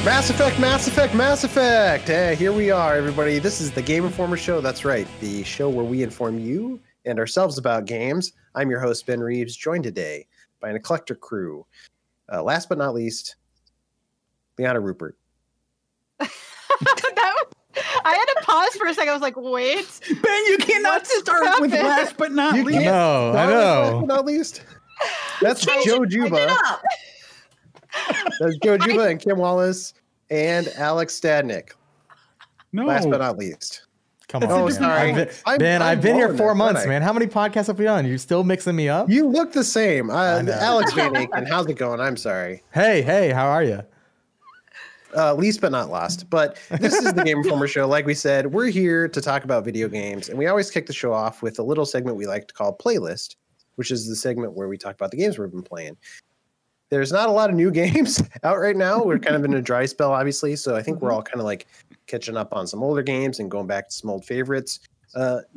Mass Effect, Mass Effect, Mass Effect! Hey, here we are, everybody. This is the Game Informer Show. That's right, the show where we inform you and ourselves about games. I'm your host, Ben Reeves, joined today by an eclectic crew. Last but not least, Liana Rupert. I had to pause for a second. I was like, wait. Ben, you cannot start with last but not least. No, I know. Last but not least. That's Joe Juba. That's Joe Juba and Kim Wallace and Alex Stadnick. No. Last but not least. Come on, Oh, man. sorry. I've been here 4 months, aren't I? man. How many podcasts have we done? You're still mixing me up? You look the same. know. Alex Van Aiken, how's it going? I'm sorry. Hey, how are you? Least but not last. But this is the Game Informer Show. Like we said, we're here to talk about video games, and we always kick the show off with a little segment we like to call Playlist, which is the segment where we talk about the games we've been playing. There's not a lot of new games out right now. We're kind of in a dry spell, obviously, so I think we're all kind of like catching up on some older games and going back to some old favorites.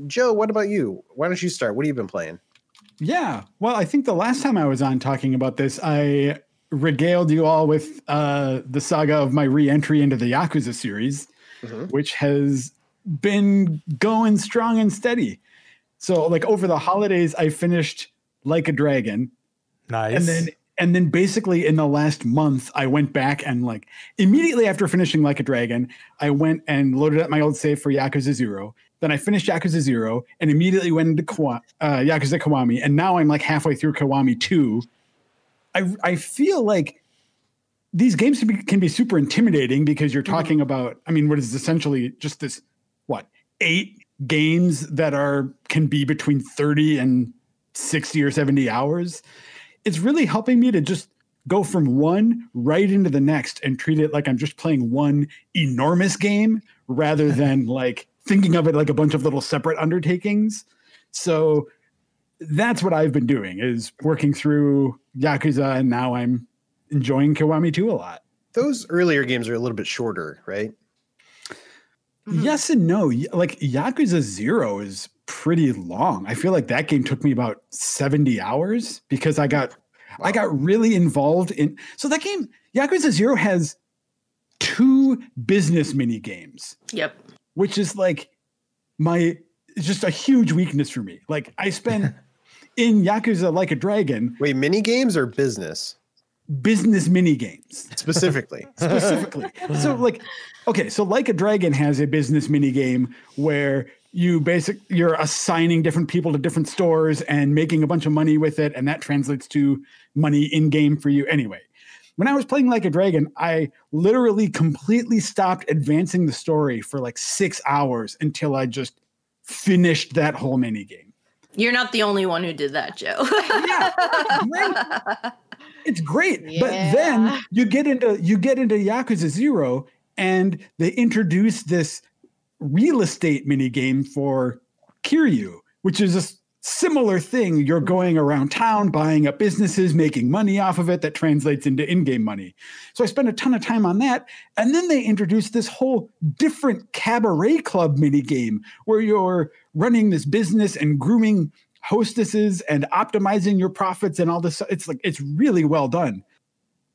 Joe, what about you? Why don't you start? What have you been playing? Yeah. Well, I think the last time I was on talking about this, I regaled you all with the saga of my re-entry into the Yakuza series, which has been going strong and steady. So like over the holidays, I finished Like a Dragon. Nice. And then basically in the last month, I went back and like immediately after finishing Like a Dragon, I went and loaded up my old save for Yakuza 0. Then I finished Yakuza 0 and immediately went into Yakuza Kiwami. And now I'm like halfway through Kiwami 2. I feel like these games can be super intimidating because you're talking about, I mean, what is essentially just this, 8 games that can be between 30 and 60 or 70 hours. It's really helping me to just go from one right into the next and treat it like I'm just playing one enormous game rather than like thinking of it like a bunch of little separate undertakings. So that's what I've been doing is working through Yakuza, and now I'm enjoying Kiwami 2 a lot. Those earlier games are a little bit shorter, right? Yes and no. Like Yakuza 0 is pretty long. I feel like that game took me about 70 hours because I got really involved in. So that game, Yakuza 0 has 2 business mini games. Yep. Which is like it's just a huge weakness for me. Like I spent in Yakuza Like a Dragon. Wait, mini games or business? Business mini games. Specifically. So like, okay, so Like a Dragon has a business mini game where you're assigning different people to different stores and making a bunch of money with it, and that translates to money in game for you. Anyway, when I was playing Like a Dragon, I literally completely stopped advancing the story for like 6 hours until I just finished that whole mini game. You're not the only one who did that, Joe. Yeah, it's great. Yeah. But then you get into Yakuza 0 and they introduce this real estate mini game for Kiryu, which is a similar thing. You're going around town, buying up businesses, making money off of it that translates into in-game money. So I spent a ton of time on that. And then they introduced this whole different cabaret club mini game where you're running this business and grooming hostesses and optimizing your profits and all this. It's really well done.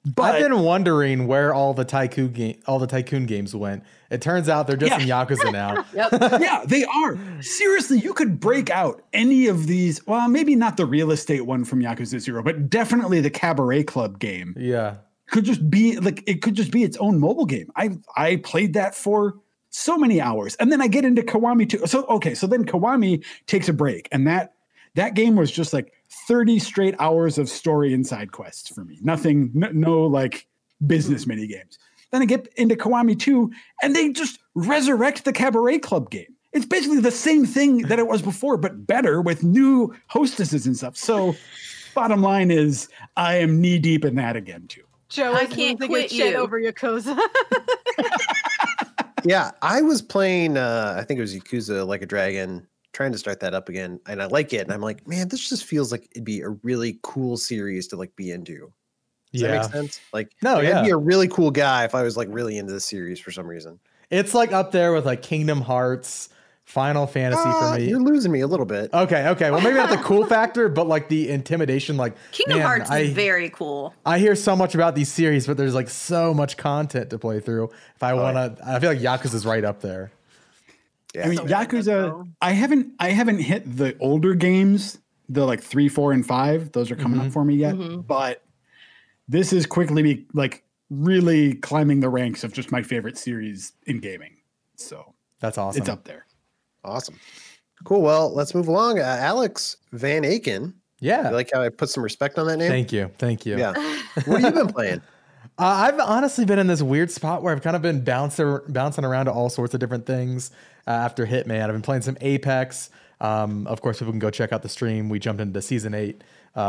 But I've been wondering where all the tycoon games went. It turns out they're just in Yakuza now. Yep. Yeah, they are. Seriously, you could break out any of these. Well, maybe not the real estate one from Yakuza 0, but definitely the Cabaret Club game. Yeah. Could just be its own mobile game. I played that for so many hours. And then I get into Kiwami 2. So then Kiwami takes a break, and that game was just like 30 straight hours of story and side quests for me. Nothing, no like business mini games. Then I get into Kiwami 2 and they just resurrect the Cabaret Club game. It's basically the same thing that it was before, but better with new hostesses and stuff. So bottom line is I am knee deep in that again too. Joe, I can't quit shit you over Yakuza. Yeah, I was playing, I think it was Yakuza Like a Dragon, trying to start that up again, and I like it, and I'm like, man, this just feels like it'd be a really cool series to like be into. Does that make sense? Like, I'd be a really cool guy if I was like really into this series for some reason. It's like up there with like Kingdom Hearts, Final Fantasy for me. You're losing me a little bit. Okay. Well, maybe not the cool factor, but like the intimidation. Like Kingdom Hearts is very cool. I hear so much about these series, but there's like so much content to play through. If I want to, I feel like Yakuza's right up there. Yeah. I mean, Yakuza. I haven't hit the older games, the like 3, 4, and 5. Those are coming up for me yet, but this is quickly really climbing the ranks of just my favorite series in gaming. So that's awesome. It's up there. Awesome. Cool. Well, let's move along. Alex Van Aken. Yeah. You like how I put some respect on that name? Thank you. Yeah. What have you been playing? I've honestly been in this weird spot where I've kind of been bouncing around to all sorts of different things after Hitman. I've been playing some Apex. Of course, people can go check out the stream. We jumped into Season 8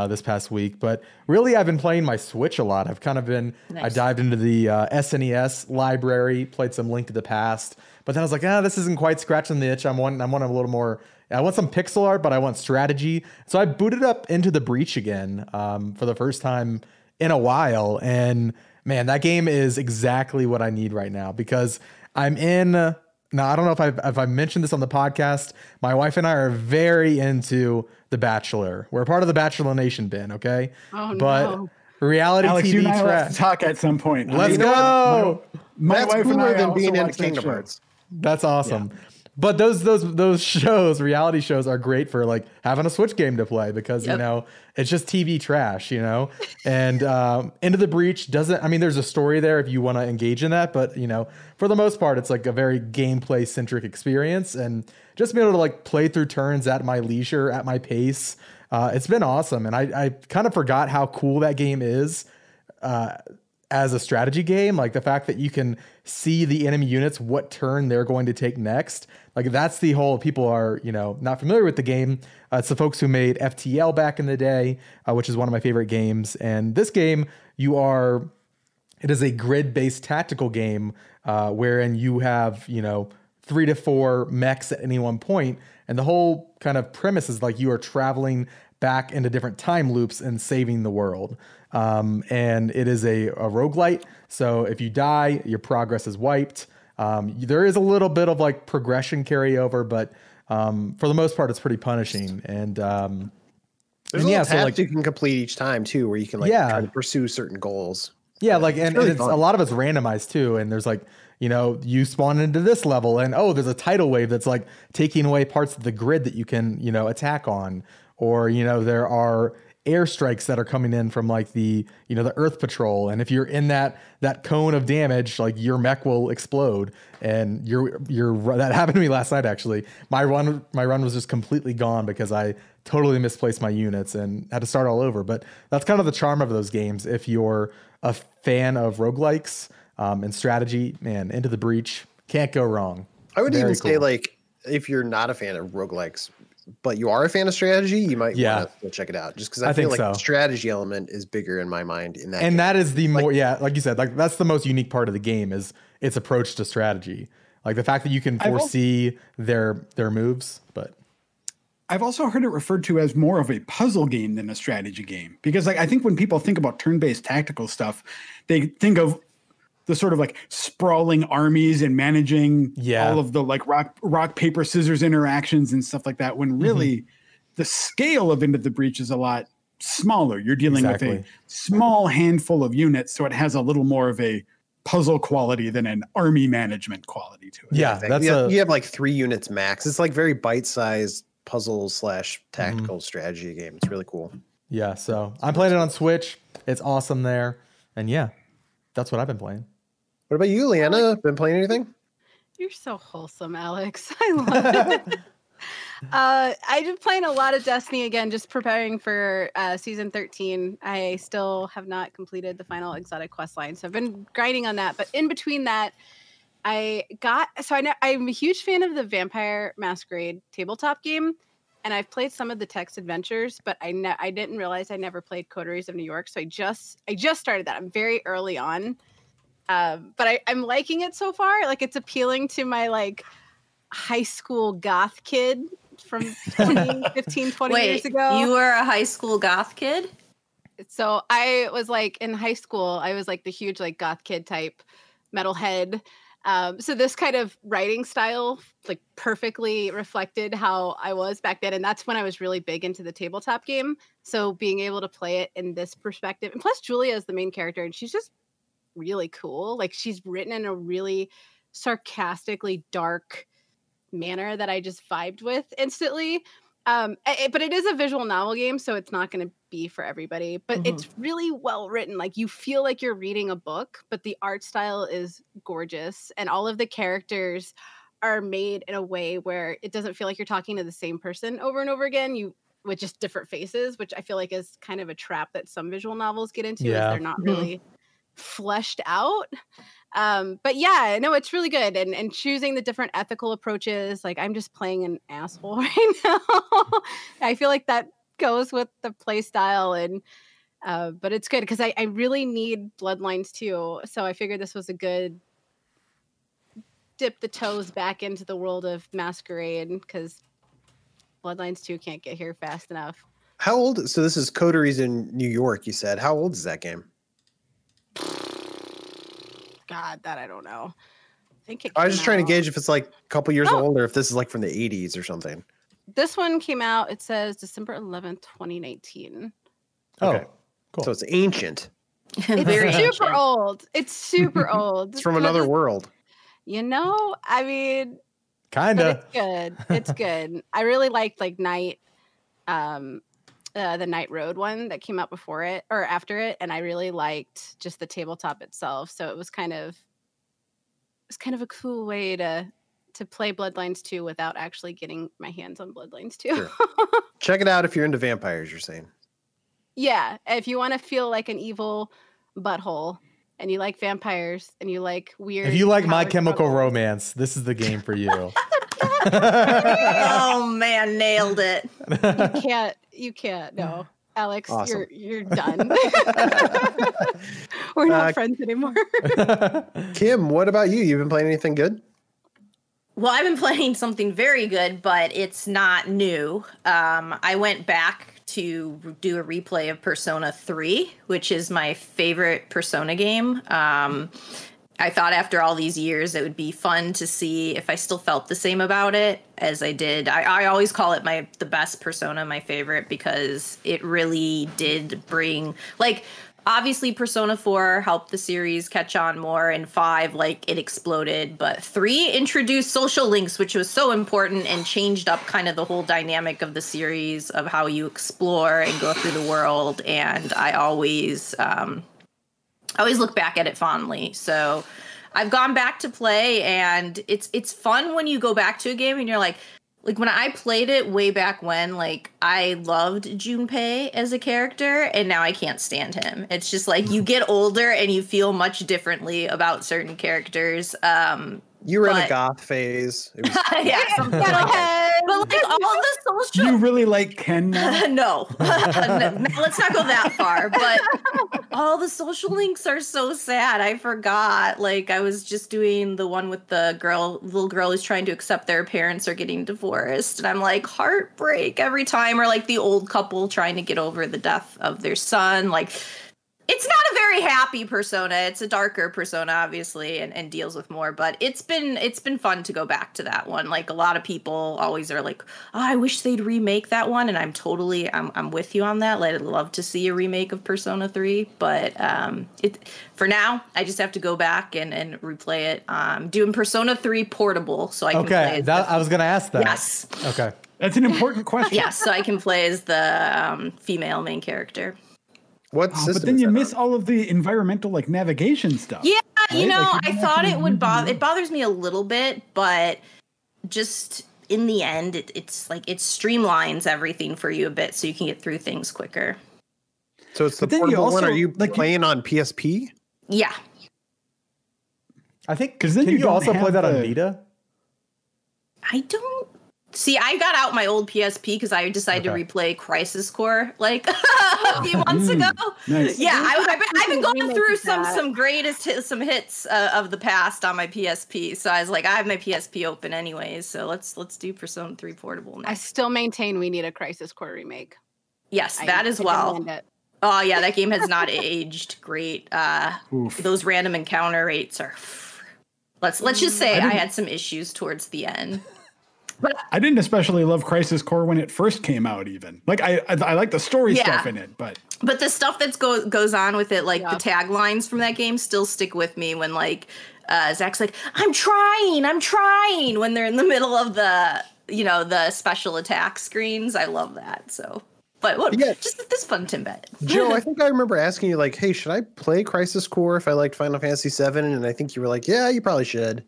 this past week. But really, I've been playing my Switch a lot. I've kind of been, I dived into the SNES library, played some Link to the Past. But then I was like, this isn't quite scratching the itch. I want a little more. I want some pixel art, but I want strategy. So I booted up Into the Breach again for the first time in a while. And man, that game is exactly what I need right now because I'm in. Now, I don't know if I've mentioned this on the podcast. My wife and I are very into The Bachelor. We're a part of the Bachelor Nation bin, okay? Oh, but no. reality Alex, TV you and I will have trash. to talk at some point. Let's go. My That's wife and cooler I than also being into watch that Kingdom show. Hearts. That's awesome. But those shows, reality shows, are great for like having a Switch game to play because you know it's just TV trash, you know. And Into the Breach doesn't. I mean, there's a story there if you want to engage in that, but you know, for the most part, it's like a very gameplay centric experience, and just being able to like play through turns at my leisure, at my pace. It's been awesome, and I kind of forgot how cool that game is. As a strategy game, like the fact that you can see the enemy units, what turn they're going to take next. Like that's the whole, people are, you know, not familiar with the game. It's the folks who made FTL back in the day, which is one of my favorite games. And this game, it is a grid-based tactical game wherein you have, you know, 3 to 4 mechs at any one point. And the whole kind of premise is like you are traveling back into different time loops and saving the world. And it is a roguelite. So if you die, your progress is wiped. There is a little bit of like progression carryover, but for the most part, it's pretty punishing. And there's little tasks you can complete each time too, where you can like try to pursue certain goals. Yeah, like and it's a lot of it's randomized too. And there's like, you know, you spawn into this level, and there's a tidal wave that's like taking away parts of the grid that you can, you know, attack on, or you know, there are airstrikes that are coming in from like the, you know, the Earth Patrol, and if you're in that cone of damage, like your mech will explode. And that happened to me last night actually. My run was just completely gone because I totally misplaced my units and had to start all over. But that's kind of the charm of those games. If you're a fan of roguelikes and strategy, man, Into the Breach, can't go wrong. I would even say like if you're not a fan of roguelikes, but you are a fan of strategy, you might want to check it out. Just because I feel like the strategy element is bigger in my mind in that. And that is the more, like you said, like that's the most unique part of the game is its approach to strategy. Like the fact that you can foresee their moves. But I've also heard it referred to as more of a puzzle game than a strategy game, because like I think when people think about turn-based tactical stuff, they think of the sort of like sprawling armies and managing all of the like rock, paper, scissors interactions and stuff like that. When really the scale of Into the Breach is a lot smaller. You're dealing with a small handful of units. So it has a little more of a puzzle quality than an army management quality to it. Yeah. You have like 3 units max. It's like very bite-sized puzzle / tactical strategy game. It's really cool. Yeah. So I'm playing it on Switch. It's awesome there. And yeah, that's what I've been playing. What about you, Leanna? Been playing anything? You're so wholesome, Alex. I love it. I've been playing a lot of Destiny again, just preparing for season 13. I still have not completed the final exotic quest line, so I've been grinding on that. But in between that, I'm a huge fan of the Vampire Masquerade tabletop game, and I've played some of the text adventures, but I didn't realize I never played Coteries of New York, so I just started that. I'm very early on. But I'm liking it so far. Like it's appealing to my like high school goth kid from 20 years ago. You were a high school goth kid? So I was like in high school, I was like the huge like goth kid type metalhead. So this kind of writing style like perfectly reflected how I was back then. And that's when I was really big into the tabletop game. So being able to play it in this perspective, and plus Julia is the main character and she's just really cool. Like she's written in a really sarcastically dark manner that I just vibed with instantly. But it is a visual novel game, so it's not going to be for everybody. But it's really well written. Like you feel like you're reading a book, but the art style is gorgeous, and all of the characters are made in a way where it doesn't feel like you're talking to the same person over and over again. You with just different faces, which I feel like is kind of a trap that some visual novels get into. Is they're not really fleshed out. But yeah, no, it's really good. And choosing the different ethical approaches, like I'm just playing an asshole right now. I feel like that goes with the play style and but it's good because I really need Bloodlines too. So I figured this was a good dip the toes back into the world of Masquerade because Bloodlines 2 can't get here fast enough. How old? So this is Coteries in New York, you said. How old is that game? God, that I don't know. I think I was just trying to gauge if it's like a couple years old or if this is like from the 80s or something. This one came out, it says December 11th, 2019. Okay. Oh, cool. So it's ancient. It's super old. It's super old. It's from another world. You know, I mean, Kinda. it's good. It's good. I really liked like Night, the Night Road one that came out before it or after it, and I really liked just the tabletop itself. So it was kind of a cool way to play Bloodlines 2 without actually getting my hands on Bloodlines 2. Sure. Check it out if you're into vampires, you're saying. Yeah, if you want to feel like an evil butthole and you like vampires and you like weird. If you like My power Chemical struggles. Romance, this is the game for you. Oh man, nailed it. You can't. No, Alex, Awesome. you're done. We're not friends anymore. Kim, what about you? You've been playing anything good? Well, I've been playing something very good, but it's not new. I went back to do a replay of Persona 3, which is my favorite Persona game. I thought after all these years, it would be fun to see if I still felt the same about it as I did. I always call it the best Persona, my favorite, because it really did bring, like, obviously Persona 4 helped the series catch on more, and 5, like, it exploded. But 3 introduced social links, which was so important and changed up kind of the whole dynamic of the series of how you explore and go through the world. And I always look back at it fondly. So I've gone back to play, and it's fun when you go back to a game and you're like when I played it way back when, like I loved Junpei as a character, and now I can't stand him. It's just like you get older and you feel much differently about certain characters. You were in a goth phase. It was yeah, something like that. But like all the social, You really like Ken now? no, let's not go that far. But all the social links are so sad. I forgot. Like I was just doing the one with the little girl who's trying to accept their parents are getting divorced, and I'm like heartbreak every time. Or like the old couple trying to get over the death of their son. Like it's not a very happy Persona. It's a darker Persona, obviously, and deals with more. But it's been fun to go back to that one. Like a lot of people always are like, oh, I wish they'd remake that one, and I'm with you on that. I'd love to see a remake of Persona 3, but for now, I just have to go back and replay it. Doing Persona 3 portable, so I can play. Okay, I was gonna ask that. Yes. Okay. That's an important question. Yes, so I can play as the female main character. What system? But then is you that miss on? all of the environmental like navigation stuff. Yeah, you right? know, Like, I thought it would bother. It bothers me a little bit, but just in the end, it's like it streamlines everything for you a bit, so you can get through things quicker. So it's the But then you portable one. also, Are you like, playing on PSP? Yeah, I think 'Cause then can you you don't also play have that on the- Vita? I don't see. I got out my old PSP because I decided Okay. to replay Crisis Core like a few months ago. Nice. Yeah, I've been going Remake through of that. some hits of the past on my PSP. So I was like, I have my PSP open anyways. So let's do Persona 3 portable I next. still maintain we need a Crisis Core remake. Yes, that as I well. demand it. Oh yeah, that game has not aged great. Oof. Those random encounter rates are Let's just say I had some issues towards the end. But I didn't especially love Crisis Core when it first came out. Even like I like the story stuff in it, but the stuff that goes on with it, like the taglines from that game, still stick with me. When like Zach's like, I'm trying," when they're in the middle of the the special attack screens. I love that. So, but what? Yeah. Just this fun Timbet. Joe, I think I remember asking you like, "Hey, should I play Crisis Core if I liked Final Fantasy VII?" And I think you were like, "Yeah, you probably should."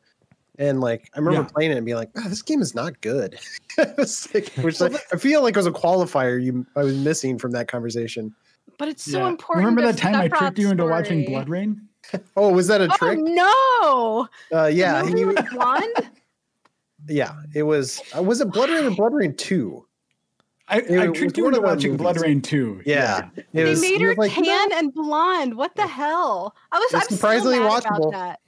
And like I remember playing it and being like, "Oh, this game is not good," which I feel like was a qualifier I was missing from that conversation. But it's so important. Remember that time I tricked you into watching Blood Rain? Oh, was that a trick? Oh no! Yeah, blonde. Yeah, it was. Was it Blood Rain or Blood Rain 2? I tricked you into watching Blood Rain 2. Yeah. They made her tan and blonde. What the hell? I'm surprisingly so mad watchable. about that.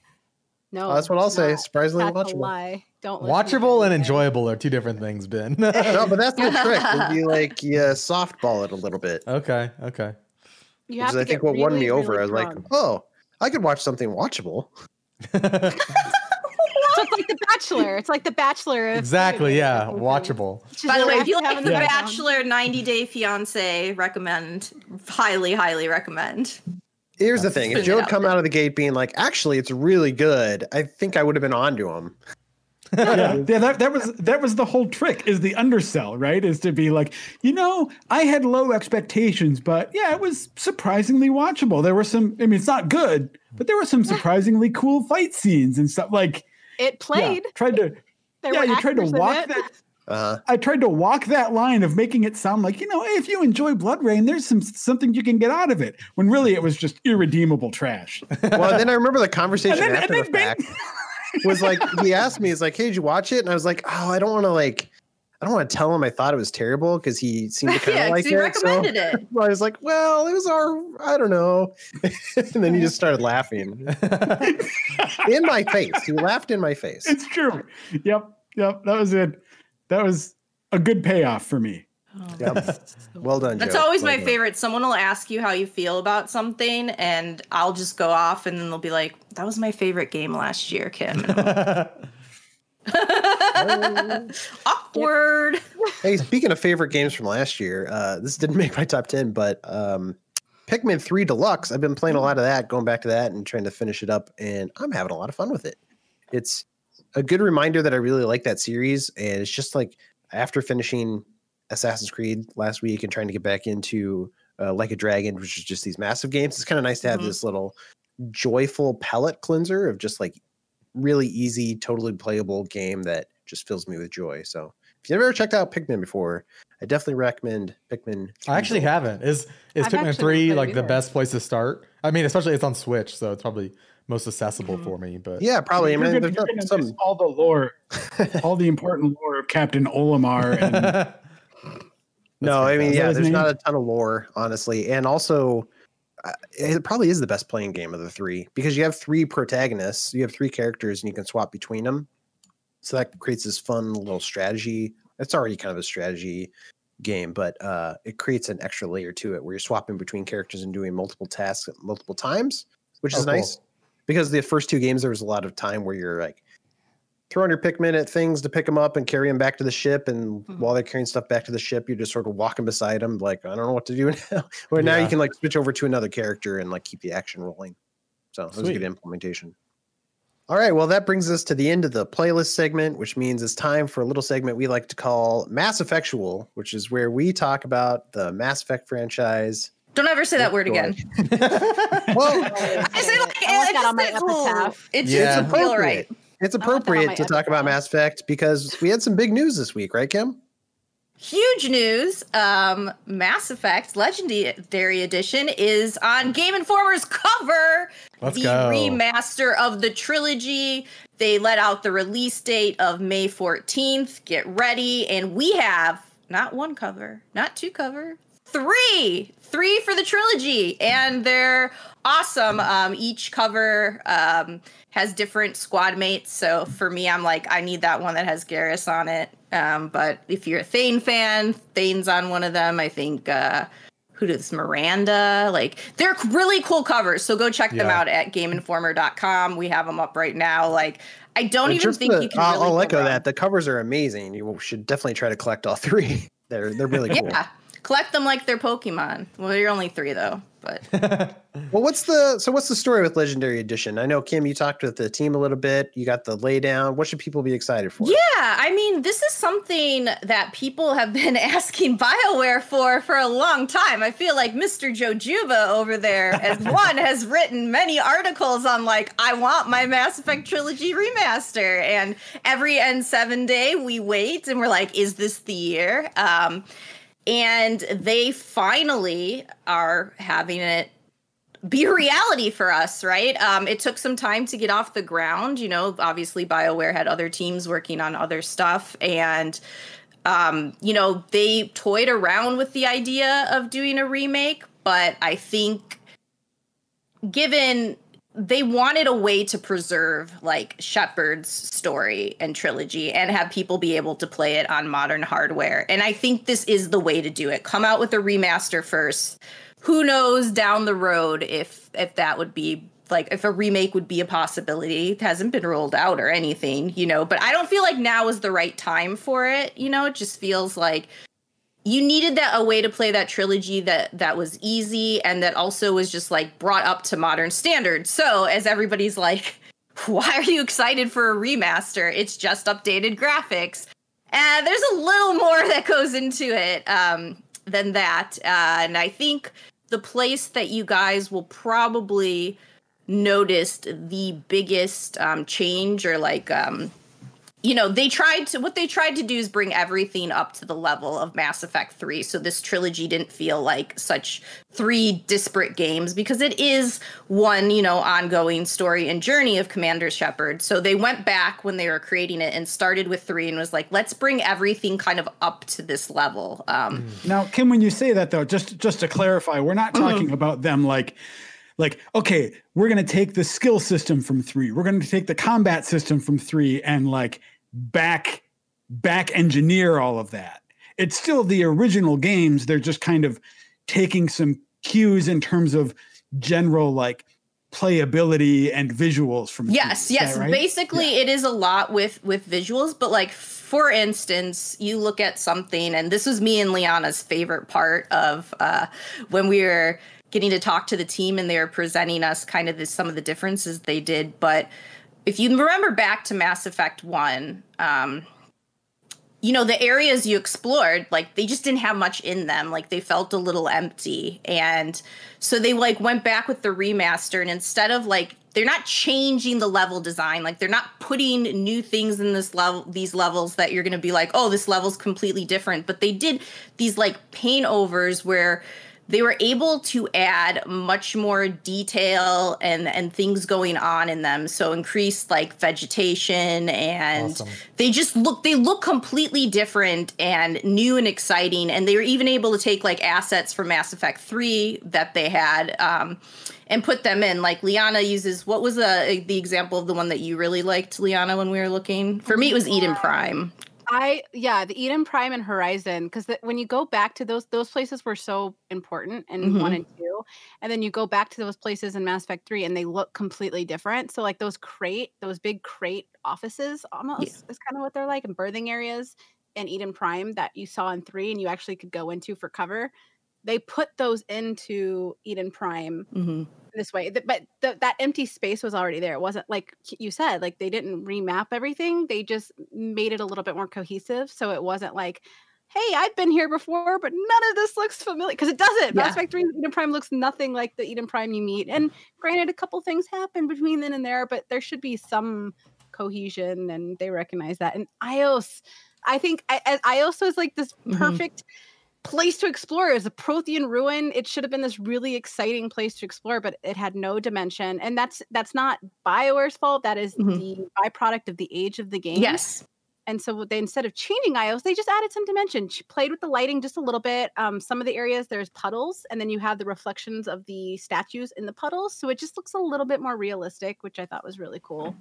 No, that's what I'll say. Surprisingly that's watchable. A lie. Don't watchable and enjoyable are two different things, Ben. No, but that's the trick. It'd be like softball it a little bit. Okay. You have to I think what won me over, I was like, oh, I could watch something watchable. So it's like The Bachelor. It's like The Bachelor. Exactly. Yeah. Watchable. By the way, if you like The Bachelor, 90 Day Fiance, recommend. Highly recommend. Here's the thing. If Joe had come out of the gate being like, actually, it's really good, I think I would have been onto him. That was the whole trick, is the undersell, right? Is to be like, I had low expectations, but it was surprisingly watchable. There were some, it's not good, but there were some surprisingly cool fight scenes and stuff. Like it played. You tried to walk that. I tried to walk that line of making it sound like, hey, if you enjoy Blood Rain, there's something you can get out of it. When really it was just irredeemable trash. Well, then I remember the conversation after the fact was like, he asked me, he's like, hey, did you watch it? And I was like, oh, I don't want to tell him I thought it was terrible because he seemed to kind of like it. He recommended it. Well, I was like, well, it was I don't know. And then he just started laughing in my face. He laughed in my face. It's true. Yep. That was it. That was a good payoff for me. Yep. Well done, Joe. That's always my favorite. Someone will ask you how you feel about something, and I'll just go off, and then they'll be like, that was my favorite game last year, Kim. Awkward. Hey, speaking of favorite games from last year, this didn't make my top 10, but Pikmin 3 Deluxe, I've been playing a lot of that, going back to that and trying to finish it up, and I'm having a lot of fun with it. It's a good reminder that I really like that series, and it's just like after finishing Assassin's Creed last week and trying to get back into Like a Dragon, which is just these massive games, it's kind of nice to have this little joyful palate cleanser of just like really easy, totally playable game that just fills me with joy. So if you've ever checked out Pikmin before, I definitely recommend Pikmin 3. I actually haven't. Is Pikmin 3 like the best place to start? I mean, especially it's on Switch, so it's probably most accessible for me. But yeah, probably. I mean, there's all the lore, all the important lore of Captain Olimar. And no, I mean, there's not a ton of lore, honestly, and also it probably is the best playing game of the three because you have 3 protagonists, you have 3 characters, and you can swap between them. So that creates this fun little strategy. It's already kind of a strategy game, but it creates an extra layer to it where you're swapping between characters and doing multiple tasks at multiple times, which is nice. Because the first 2 games, there was a lot of time where you're like throwing your Pikmin at things to pick them up and carry them back to the ship. And while they're carrying stuff back to the ship, you're just sort of walking beside them. Like, I don't know what to do now. Where now you can like switch over to another character and like keep the action rolling. So it was a good implementation. All right. Well, that brings us to the end of the playlist segment, which means it's time for a little segment we like to call Mass Effectual, which is where we talk about the Mass Effect franchise. Don't ever say that word again. Well, I say like it just feel right. It's appropriate to talk about Mass Effect because we had some big news this week, right, Kim? Huge news. Mass Effect Legendary Edition is on Game Informer's cover. Let's go. Remaster of the trilogy. They let out the release date of May 14th. Get ready. And we have not 1 cover, not 2 cover, 3 for the trilogy, and they're awesome. Each cover has different squad mates, so for me, I'm like, I need that one that has Garrus on it. But if you're a Thane fan, Thane's on one of them. I think who does Miranda? Like, they're really cool covers. So go check them out at GameInformer.com. We have them up right now. Like, I don't even think you can. I'll echo that. The covers are amazing. You should definitely try to collect all 3. They're really cool. Yeah, collect them like they're Pokemon. Well, you're only 3 though. But well, what's the story with Legendary Edition? I know, Kim, you talked with the team a little bit. You got the laydown. What should people be excited for? Yeah, I mean, this is something that people have been asking BioWare for a long time. I feel like Mr. Jojuba over there, as one, has written many articles on like, I want my Mass Effect Trilogy remaster. And every N7 day we wait and we're like, is this the year? And they finally are having it be a reality for us, right? It took some time to get off the ground. You know, obviously BioWare had other teams working on other stuff. And, you know, they toyed around with the idea of doing a remake. But I think given they wanted a way to preserve like Shepard's story and trilogy and have people be able to play it on modern hardware. And I think this is the way to do it. Come out with a remaster first. Who knows down the road if that would be like, if a remake would be a possibility. It hasn't been rolled out or anything, you know, but I don't feel like now is the right time for it. You know, it just feels like you needed a way to play that trilogy that was easy and that also was just like brought up to modern standards. So as everybody's like, why are you excited for a remaster? It's just updated graphics. And there's a little more that goes into it than that. And I think the place that you guys will probably notice the biggest change or like, you know, what they tried to do is bring everything up to the level of Mass Effect 3. So this trilogy didn't feel like such 3 disparate games because it is one, you know, ongoing story and journey of Commander Shepard. So they went back when they were creating it and started with 3 and was like, let's bring everything kind of up to this level. Now, Kim, when you say that, though, just to clarify, we're not talking about them like, okay, we're going to take the skill system from 3. We're going to take the combat system from 3 and like back engineer all of that. It's still the original games. They're just kind of taking some cues in terms of general like playability and visuals from 3. Yes. Right? Basically, it is a lot with visuals, but like for instance, you look at something, and this was me and Liana's favorite part of when we were getting to talk to the team and they were presenting us kind of some of the differences they did. But if you remember back to Mass Effect 1, you know, the areas you explored, like they just didn't have much in them. Like they felt a little empty. And so they like went back with the remaster, and instead of like, they're not changing the level design. Like they're not putting new things in these levels that you're going to be like, oh, this level's completely different. But they did these like paint overs where they were able to add much more detail and things going on in them. So increased like vegetation, and awesome. They look completely different and new and exciting. And they were even able to take like assets from Mass Effect 3 that they had and put them in. Like Liana uses, what was the example of the one that you really liked, Liana, when we were looking? For me, it was Eden Prime. The Eden Prime and Horizon, because when you go back to those places were so important in 1 and 2, and then you go back to those places in Mass Effect 3 and they look completely different. So like those big crate offices almost is kind of what they're like, and birthing areas in Eden Prime that you saw in 3 and you actually could go into for cover. They put those into Eden Prime this way, but that empty space was already there. It wasn't like you said, like they didn't remap everything. They just made it a little bit more cohesive. So it wasn't like, hey, I've been here before, but none of this looks familiar, because it doesn't. Mass Effect 3 Eden Prime looks nothing like the Eden Prime you meet. And granted, a couple things happen between then and there, but there should be some cohesion, and they recognize that. And Ios, I think Ios was like this perfect place to explore. Is a Prothean ruin. It should have been this really exciting place to explore, but it had no dimension. And that's not BioWare's fault. That is the byproduct of the age of the game. Yes. And so they, instead of changing Ios, they just added some dimension. She played with the lighting just a little bit. Some of the areas there's puddles, and then you have the reflections of the statues in the puddles. So it just looks a little bit more realistic, which I thought was really cool.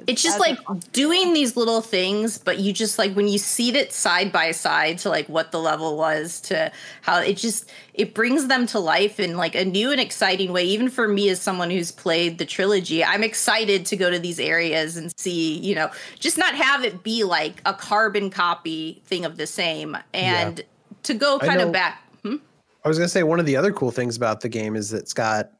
It's just like doing these little things, but you just like when you see it side by side to like what the level was to how it brings them to life in like a new and exciting way. Even for me as someone who's played the trilogy, I'm excited to go to these areas and see, you know, just not have it be like a carbon copy thing of the same and to go kind of back. I was going to say one of the other cool things about the game is that it's got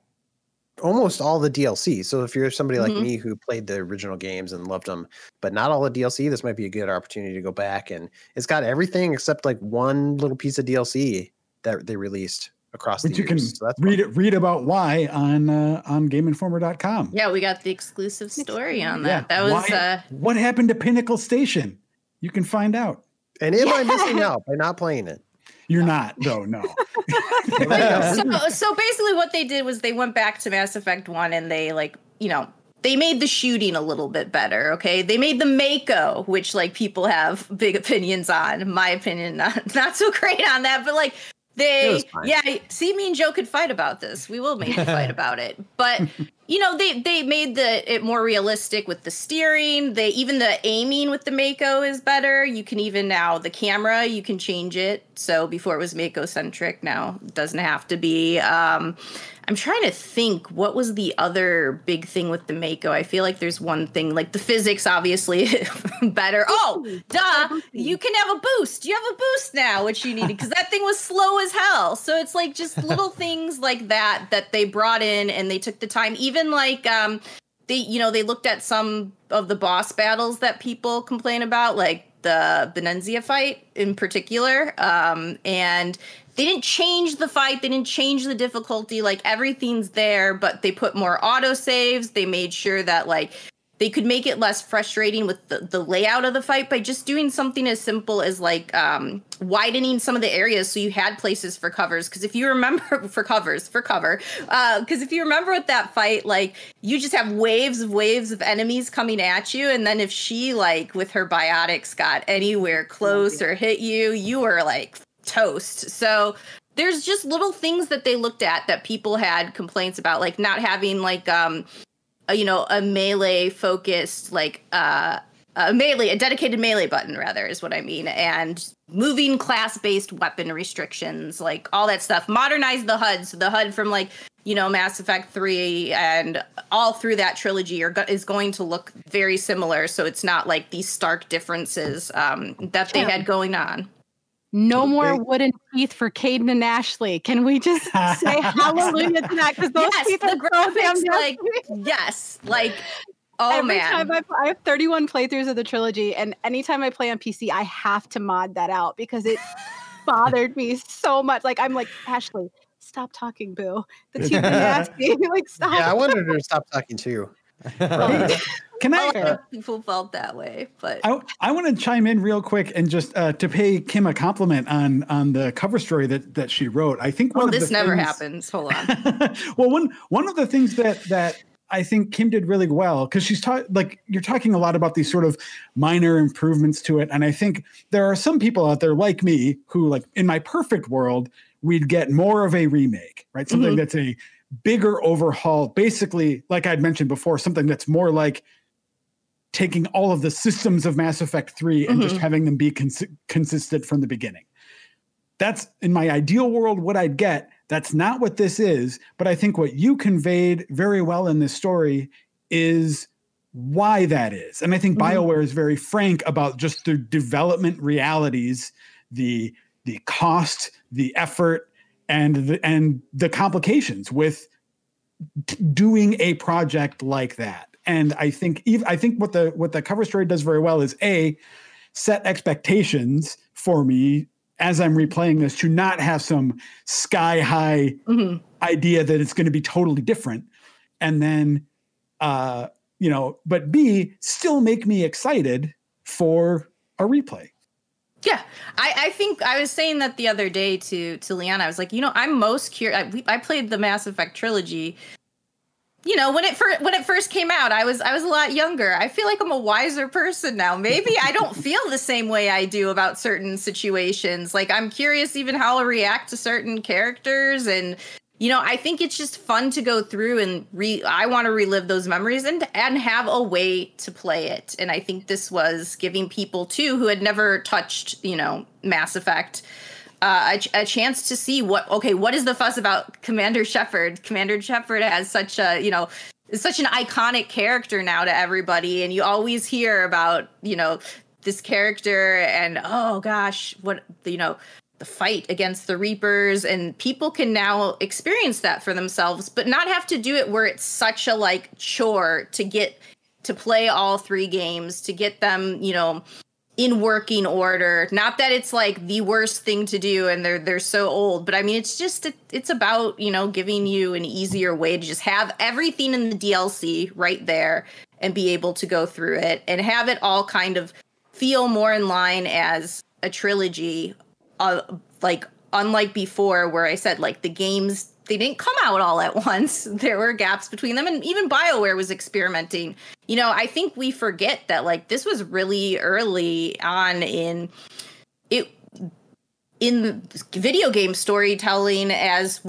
almost all the DLC. So if you're somebody like me who played the original games and loved them, but not all the DLC, this might be a good opportunity to go back. And it's got everything except like one little piece of DLC that they released across the years. You can read about why on GameInformer.com. Yeah, we got the exclusive story on that. That was what happened to Pinnacle Station. You can find out. And am I missing out by not playing it? You're not, though, no. So basically what they did was they went back to Mass Effect 1 and they like, you know, they made the shooting a little bit better, okay? They made the Mako, which like people have big opinions on. In my opinion, not so great on that, but like see, me and Joe could fight about this. We will maybe fight about it. But you know, they made it more realistic with the steering. Even the aiming with the Mako is better. You can even now the camera, you can change it. So before it was Mako centric, now it doesn't have to be. I'm trying to think what was the other big thing with the Mako. I feel like there's one thing like the physics, obviously better. Oh, duh! You can have a boost. You have a boost now, which you needed because that thing was slow as hell. So it's like just little things like that they brought in and they took the time. Even like they looked at some of the boss battles that people complain about, like the Benenzia fight in particular, and they didn't change the fight. They didn't change the difficulty. Like everything's there, but they put more auto saves. They made sure that like they could make it less frustrating with the layout of the fight by just doing something as simple as like widening some of the areas so you had places for covers. Because if you remember because if you remember with that fight, like you just have waves of enemies coming at you, and then if she like with her biotics got anywhere close or hit you, you were like toast. So there's just little things that they looked at that people had complaints about, like not having like a melee focused like a dedicated melee button rather is what I mean, and moving class-based weapon restrictions, like all that stuff. Modernize the HUD, so the HUD from like Mass Effect 3 and all through that trilogy is going to look very similar, so it's not like these stark differences that they had going on. No more wooden teeth for Caden and Ashley. Can we just say hallelujah to that? Because those teeth are so damn like Every time I have 31 playthroughs of the trilogy, and anytime I play on PC, I have to mod that out because it bothered me so much. Like I'm like, Ashley, stop talking, boo. The teeth are nasty. Like stop. Yeah, I wanted her to stop talking too. Can I? People felt that way, but I want to chime in real quick and just to pay Kim a compliment on the cover story that she wrote. I think this never happens. Hold on. Well, one of the things that I think Kim did really well, because you're talking a lot about these sort of minor improvements to it, and I think there are some people out there like me who, like, in my perfect world, we'd get more of a remake, right? Something that's a bigger overhaul, basically, like I'd mentioned before, something that's more like taking all of the systems of Mass Effect 3 and just having them be consistent from the beginning. That's, in my ideal world, what I'd get. That's not what this is, but I think what you conveyed very well in this story is why that is. And I think BioWare is very frank about just the development realities, the cost, the effort, and the complications with doing a project like that. And I think what the cover story does very well is set expectations for me as I'm replaying this to not have some sky high idea that it's going to be totally different, and then but B, still make me excited for a replay. Yeah, I think I was saying that the other day to Leanna. I was like, I'm most curious. I played the Mass Effect trilogy. When it first came out, I was a lot younger. I feel like I'm a wiser person now. Maybe I don't feel the same way I do about certain situations. Like I'm curious even how I'll react to certain characters, and I think it's just fun to go through and I want to relive those memories and have a way to play it. And I think this was giving people too who had never touched, Mass Effect, a chance to see what is the fuss about Commander Shepard? Commander Shepard has such a, is such an iconic character now to everybody. And you always hear about, this character and, oh gosh, what, the fight against the Reapers, and people can now experience that for themselves, but not have to do it where it's such a chore to get to play all 3 games, to get them, in working order. Not that it's the worst thing to do and they're so old, but I mean, it's about, giving you an easier way to just have everything in the DLC right there and be able to go through it and have it all kind of feel more in line as a trilogy. Unlike before where I said the games, they didn't come out all at once. There were gaps between them, and even BioWare was experimenting. I think we forget that this was really early on in video game storytelling as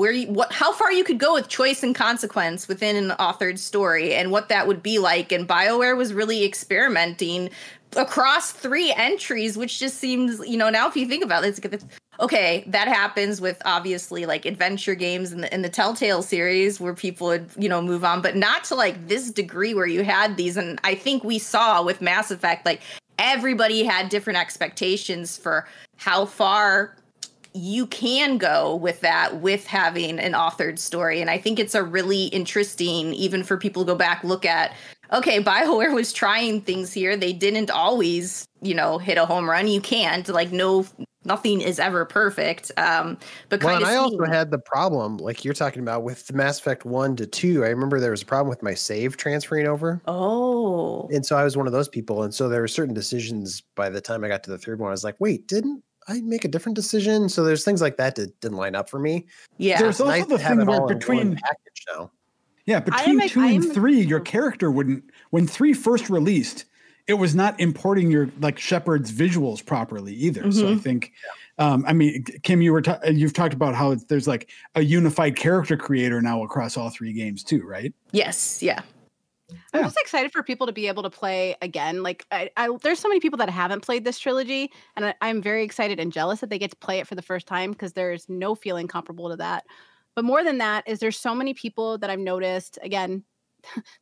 how far you could go with choice and consequence within an authored story and what that would be like. And BioWare was really experimenting across 3 entries, which just seems, now if you think about it, okay, that happens with obviously adventure games in the Telltale series where people would, move on, but not to this degree where you had these. And I think we saw with Mass Effect, everybody had different expectations for how far you can go with that, with having an authored story. And I think it's a really interesting, even for people to go back, look at, okay, BioWare was trying things here. They didn't always, hit a home run. You can't, nothing is ever perfect. But I also had the problem, you're talking about with the Mass Effect 1 to 2. I remember there was a problem with my save transferring over. Oh. And so I was one of those people. And so there were certain decisions by the time I got to the 3rd one. I was like, wait, didn't I make a different decision? So there's things like that that didn't line up for me. Yeah. There's also the thing where between package now. Yeah, between 2 and 3, your character wouldn't. When 3 first released, it was not importing your Shepard's visuals properly either. Mm-hmm. So I think, Kim, you've talked about how there's a unified character creator now across all 3 games too, right? Yes. Yeah. I'm just excited for people to be able to play again. There's so many people that haven't played this trilogy, and I'm very excited and jealous that they get to play it for the first time because there's no feeling comparable to that. But more than that is there's so many people that I've noticed, again,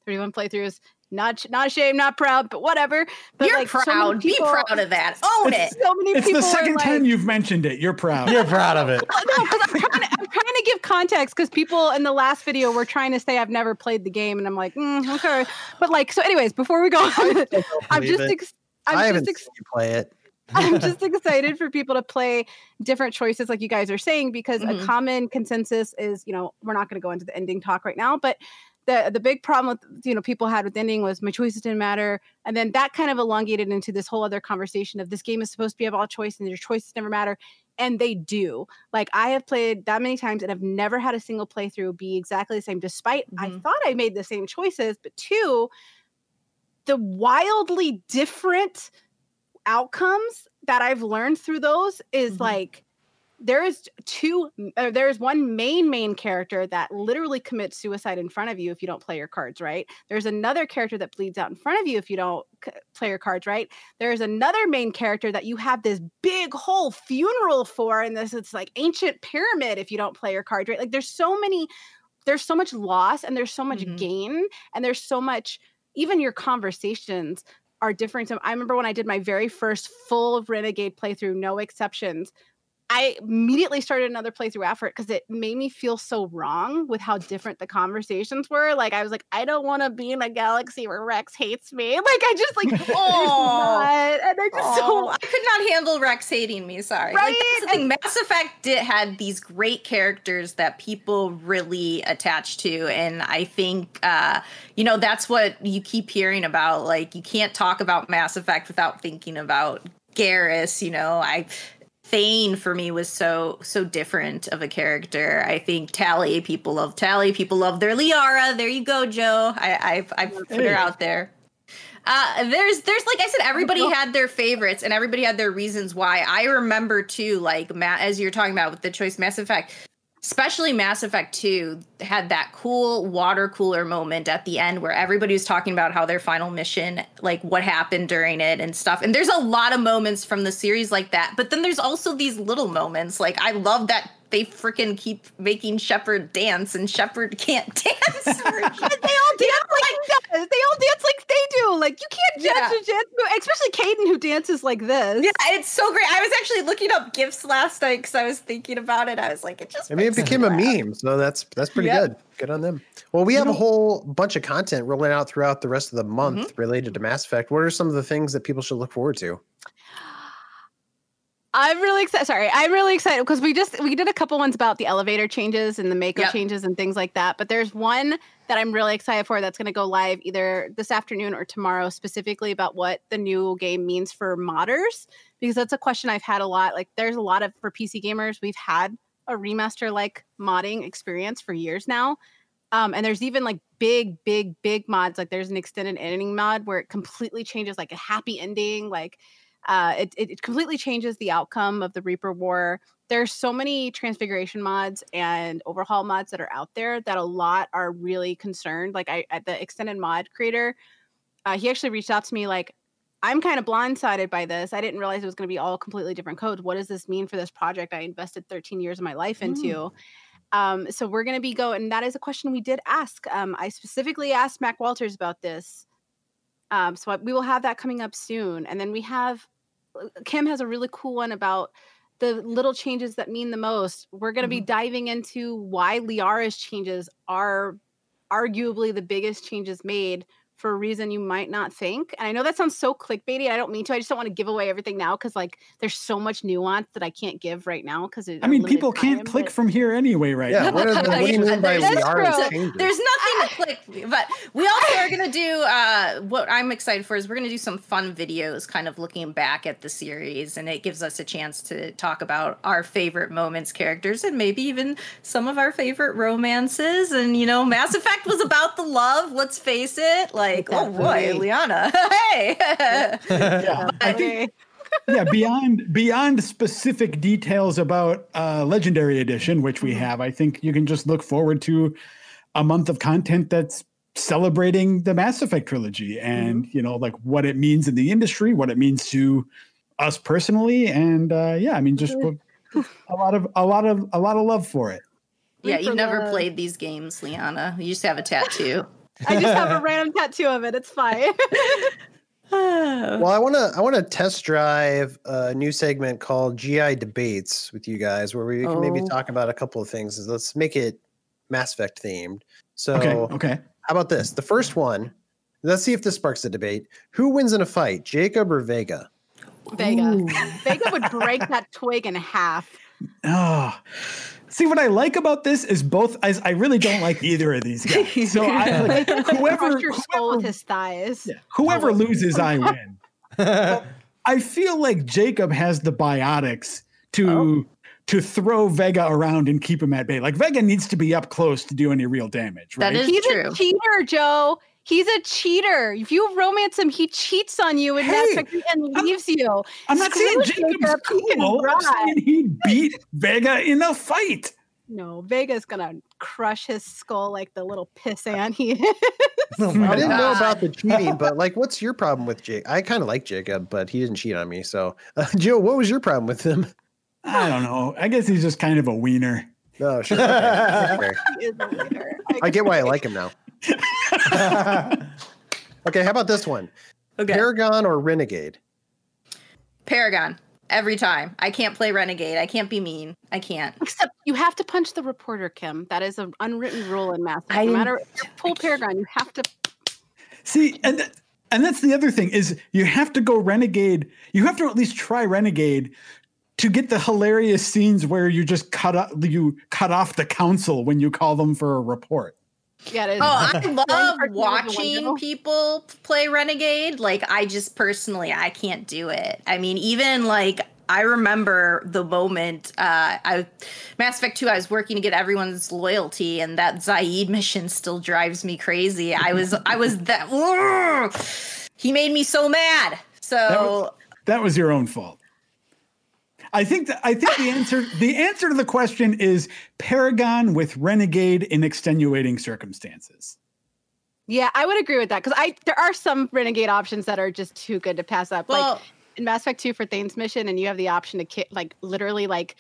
31 playthroughs, not ashamed, not proud, but whatever. But you're proud. So be proud of that. Own it. So many it's people the second time you've mentioned it. You're proud. You're proud of it. No, because I'm trying to give context because people in the last video were trying to say I've never played the game, and I'm like, okay. But so anyways, before we go on, I haven't seen you play it. I'm just excited for people to play different choices like you guys are saying, because a common consensus is, we're not going to go into the ending talk right now, but the big problem with, people had with the ending was my choices didn't matter. And then that kind of elongated into this whole other conversation of this game is supposed to be about choice and your choices never matter. And they do. I have played that many times and I've never had a single playthrough be exactly the same, despite I thought I made the same choices, but 2, the wildly different outcomes that I've learned through those is there's one main character that literally commits suicide in front of you if you don't play your cards right. There's another character that bleeds out in front of you if you don't play your cards right. There's another main character that you have this big whole funeral for, and it's ancient pyramid if you don't play your cards right. There's so much loss and there's so much gain, and there's so much, even your conversations are different. So I remember when I did my very first full Renegade playthrough, no exceptions, I immediately started another playthrough after it because it made me feel so wrong with how different the conversations were. I was like, I don't want to be in a galaxy where Rex hates me. I just oh, and I just I could not handle Rex hating me. Sorry. Right? That's the thing. Mass Effect had these great characters that people really attach to, and I think that's what you keep hearing about. You can't talk about Mass Effect without thinking about Garrus. Thane for me was so different of a character. I think Tali, people love Tali. People love their Liara. There you go, Joe. I put her out there. There's like I said, everybody had their favorites and everybody had their reasons why. I remember too, Matt, as you're talking about with the choice Mass Effect, especially Mass Effect 2 had that cool water cooler moment at the end where everybody was talking about how their final mission, like what happened during it and stuff. And there's a lot of moments from the series like that. But then there's also these little moments. Like, I love that they freaking keep making Shepard dance, and Shepard can't dance. They all dance like he does. They all dance like they do. Like, you can't judge a dance, especially Caden, who dances like this. Yeah, it's so great. I was actually looking up GIFs last night because I was thinking about it. I was like, it became a meme, so that's pretty good. Good on them. Well, we have a whole bunch of content rolling out throughout the rest of the month related to Mass Effect. What are some of the things that people should look forward to? I'm really excited. Sorry, I'm really excited because we did a couple ones about the elevator changes and the Mako changes and things like that. But there's one that I'm really excited for that's going to go live either this afternoon or tomorrow, specifically about what the new game means for modders, because that's a question I've had a lot. Like, there's a lot of, for PC gamers, we've had a remaster like modding experience for years now. And there's even like big mods. Like, there's an extended ending mod where it completely changes, like a happy ending, like. It completely changes the outcome of the Reaper War. There's so many transfiguration mods and overhaul mods that are out there that a lot are really concerned. Like, the extended mod creator, he actually reached out to me like, I'm kind of blindsided by this. I didn't realize it was going to be all completely different codes. What does this mean for this project I invested 13 years of my life into? So we're going to be and that is a question we did ask. I specifically asked Mac Walters about this. So we will have that coming up soon. And then Kim has a really cool one about the little changes that mean the most. We're going to be diving into why Liara's changes are arguably the biggest changes made for a reason you might not think. And I know that sounds so clickbaity. I don't mean to. I just don't want to give away everything now because, like, there's so much nuance that I can't give right now because people can't click from here anyway, right? Yeah. What do you mean by Liara's changes? There's nothing to click, but we also are going to do what I'm excited for is we're going to do some fun videos kind of looking back at the series, and it gives us a chance to talk about our favorite moments, characters, and maybe even some of our favorite romances. And, you know, Mass Effect was about the love, let's face it. Like, oh boy, Liana. Hey. I think, beyond specific details about Legendary Edition, which we have, I think you can just look forward to a month of content that's celebrating the Mass Effect trilogy and, you know, like what it means in the industry, what it means to us personally. And just a lot of love for it. Yeah, you've never played these games, Liana. You just have a tattoo. I just have a random tattoo of it. It's fine. Well, I want to test drive a new segment called GI Debates with you guys, where we can maybe talk about a couple of things. Let's make it Mass Effect themed. So, okay. How about this? The first one. Let's see if this sparks a debate. Who wins in a fight, Jacob or Vega? Vega. Vega would break that twig in half. Oh. See, what I like about this is I really don't like either of these guys. So whoever your skull with his thighs. Yeah, whoever loses, I win. I feel like Jacob has the biotics to throw Vega around and keep him at bay. Like, Vega needs to be up close to do any real damage. Right? That is He's true. A cheater, Joe. He's a cheater. If you romance him, he cheats on you and leaves you. I'm not saying Jacob's cool. I'm saying he beat Vega in a fight. No, Vega's gonna crush his skull like the little pissant he is. I didn't know about the cheating, but like, what's your problem with Jake? I kind of like Jacob, but he didn't cheat on me. So, Joe, what was your problem with him? I don't know. I guess he's just kind of a wiener. Oh, sure. Okay. He is a wiener. I get why I like him now. Okay, how about this one? Okay. Paragon or Renegade? Paragon. Every time. I can't play Renegade. I can't be mean. I can't. Except you have to punch the reporter, Kim. That is an unwritten rule in Mass Effect. No matter if you're full Paragon, you have to. See, and that's the other thing is you have to go Renegade. You have to at least try Renegade to get the hilarious scenes where you just cut off the council when you call them for a report. Yeah, I love watching people play Renegade. Like, I just personally, I can't do it. I mean, even like, I remember the moment Mass Effect 2, I was working to get everyone's loyalty, and that Zaid mission still drives me crazy. I was that he made me so mad. So that was your own fault. I think the answer to the question is Paragon with Renegade in extenuating circumstances. Yeah, I would agree with that because there are some Renegade options that are just too good to pass up. Well, like in Mass Effect 2 for Thane's mission, and you have the option to kick, like literally, like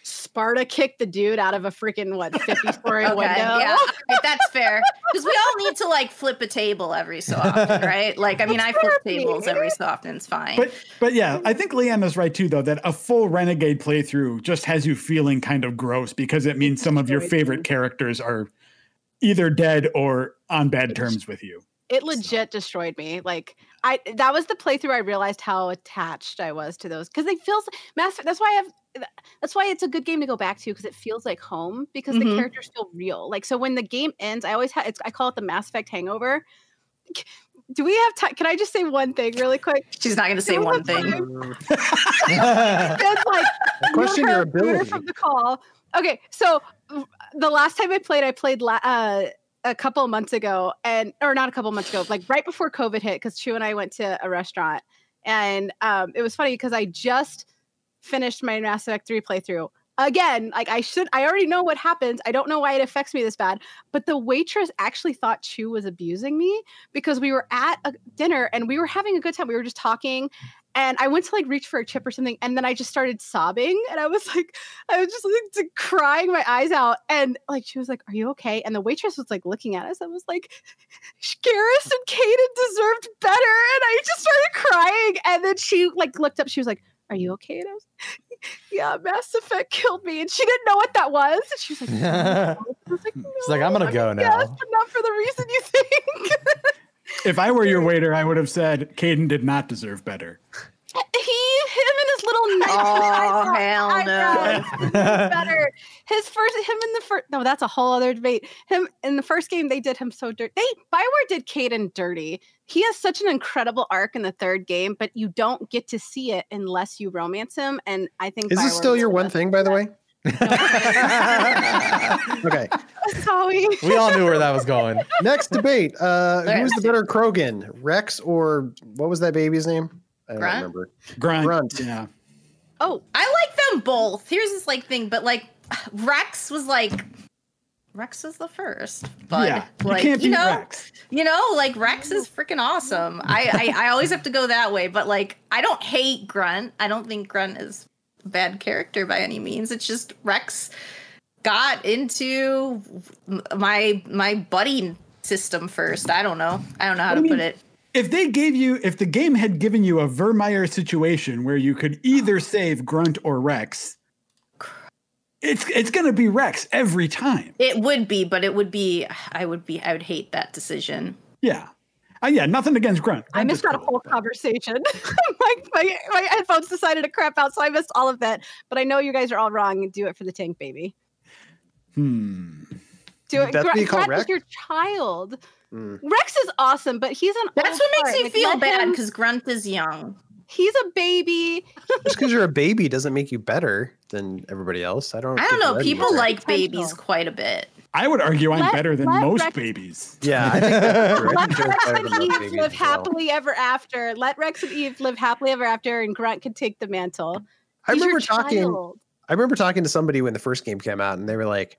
Sparta kick the dude out of a freaking 50-story window. Yeah, that's fair. Because we all need to like flip a table every so often, right? Like, I mean, I flip tables every so often. It's fine. But yeah, I think Leanna's right too, though, that a full Renegade playthrough just has you feeling kind of gross because it means some of your favorite characters are either dead or on bad terms with you. It legit destroyed me. Like that was the playthrough I realized how attached I was to those because it feels that's why it's a good game to go back to because it feels like home because the characters feel real. Like so when the game ends, I call it the Mass Effect hangover. Do we have time? Can I just say one thing really quick? She's not going to say one thing. It's like question your ability from the call. Okay, so the last time I played a couple of months ago, or not a couple of months ago, like right before COVID hit, because Chu and I went to a restaurant, and it was funny because I just finished my Mass Effect 3 playthrough. Again, like I already know what happens. I don't know why it affects me this bad, but the waitress actually thought Chu was abusing me because we were at a dinner and we were having a good time. We were just talking. And I went to like reach for a chip or something, and then I just started sobbing, and I was just like crying my eyes out, and like she was like, "Are you okay?" And the waitress was like looking at us. I was like, "Garrus and Kaden deserved better," and I just started crying. And then she like looked up. She was like, "Are you okay?" And I was, "Yeah, Mass Effect killed me," and she didn't know what that was. And she was like, "No." I was like, "No." She's like, "I'm gonna go now." Yes, but not for the reason you think. If I were your waiter, I would have said Caden did not deserve better. Him and his little knife. Oh, hell no. Better. No, that's a whole other debate. Him in the first game, they did him so dirty. Bioware did Caden dirty. He has such an incredible arc in the third game, but you don't get to see it unless you romance him. And I think is this still your one thing, by the way? Okay. Sorry. We all knew where that was going. Next debate. Who's the better Krogan, Rex or what was that baby's name? I don't remember. Grunt. Yeah. Oh, I like them both. Here's this like thing, but like Rex was the first. But yeah, like, you can't beat Rex. Like Rex is freaking awesome. I always have to go that way, but like I don't hate Grunt. I don't think Grunt is a bad character by any means. It's just Rex got into my buddy system first. I don't know how to put it. If the game had given you a Vermeer situation where you could either save Grunt or Rex, it's going to be Rex every time. It would be, but I would hate that decision. Yeah. Yeah, nothing against Grunt. I missed that whole conversation. my headphones decided to crap out, so I missed all of that. But I know you guys are all wrong. Do it for the tank, baby. Do it. Grunt is your child. Rex is awesome, but he's an That's what makes me like, feel bad because Grunt is young. He's a baby. Just because you're a baby doesn't make you better than everybody else. I don't know. People like babies quite a bit. I would argue I'm better than most babies. Yeah, I think that's true. Let Rex and Eve live happily ever after. Let Rex and Eve live happily ever after, and Grunt can take the mantle. I remember talking to somebody when the first game came out, and they were like,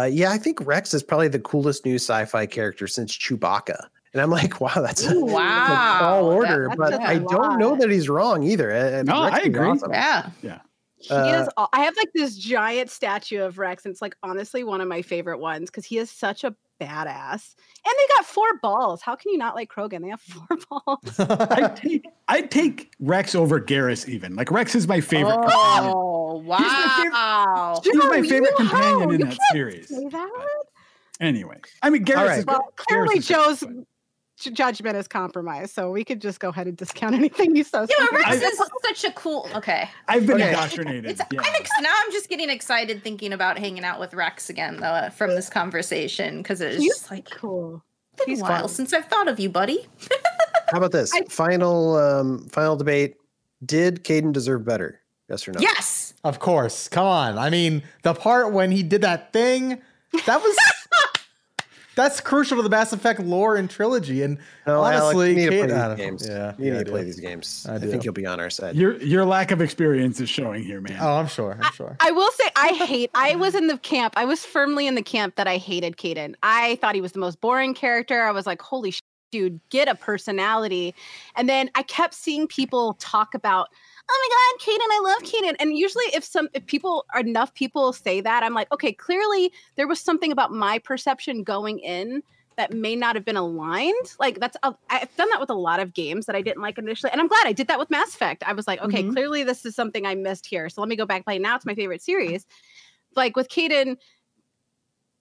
yeah, I think Rex is probably the coolest new sci-fi character since Chewbacca. And I'm like, wow, that's a tall order. But I don't know that he's wrong either. No, I agree. Awesome. Yeah. I have like this giant statue of Rex, and it's like honestly one of my favorite ones because he is such a badass. And they got 4 balls. How can you not like Krogan? They have 4 balls. I'd take Rex over Garrus even. Like Rex is my favorite. Oh, wow. He's my favorite companion in that series. Say that? Anyway, I mean, Garrus is clearly Joe's judgment is compromised, so we could just go ahead and discount anything he says. Yeah, Rex is such a cool. Okay, I've been indoctrinated. Now I'm just getting excited thinking about hanging out with Rex again, though, from this conversation because it's just like cool. It's been a while since I've thought of you, buddy. How about this final debate? Did Caden deserve better? Yes or no? Yes, of course. Come on. I mean, the part when he did that thing, that that's crucial to the Mass Effect lore and trilogy. And No, honestly, Alec, you need to Kate, play these games. Yeah, you need I to play do. these games. I I do. think you'll be on our side. Your lack of experience is showing here, man. Oh, I'm sure. I will say I was in the camp. I was firmly in the camp that I hated Caden. I thought he was the most boring character. I was like, holy shit, dude, get a personality. And then I kept seeing people talk about, oh my God, Caden, I love Caden. And usually if enough people say that, I'm like, okay, clearly there was something about my perception going in that may not have been aligned. Like I've done that with a lot of games that I didn't like initially. And I'm glad I did that with Mass Effect. I was like, okay, clearly this is something I missed here. So let me go back and play. Now it's my favorite series. Like with Caden,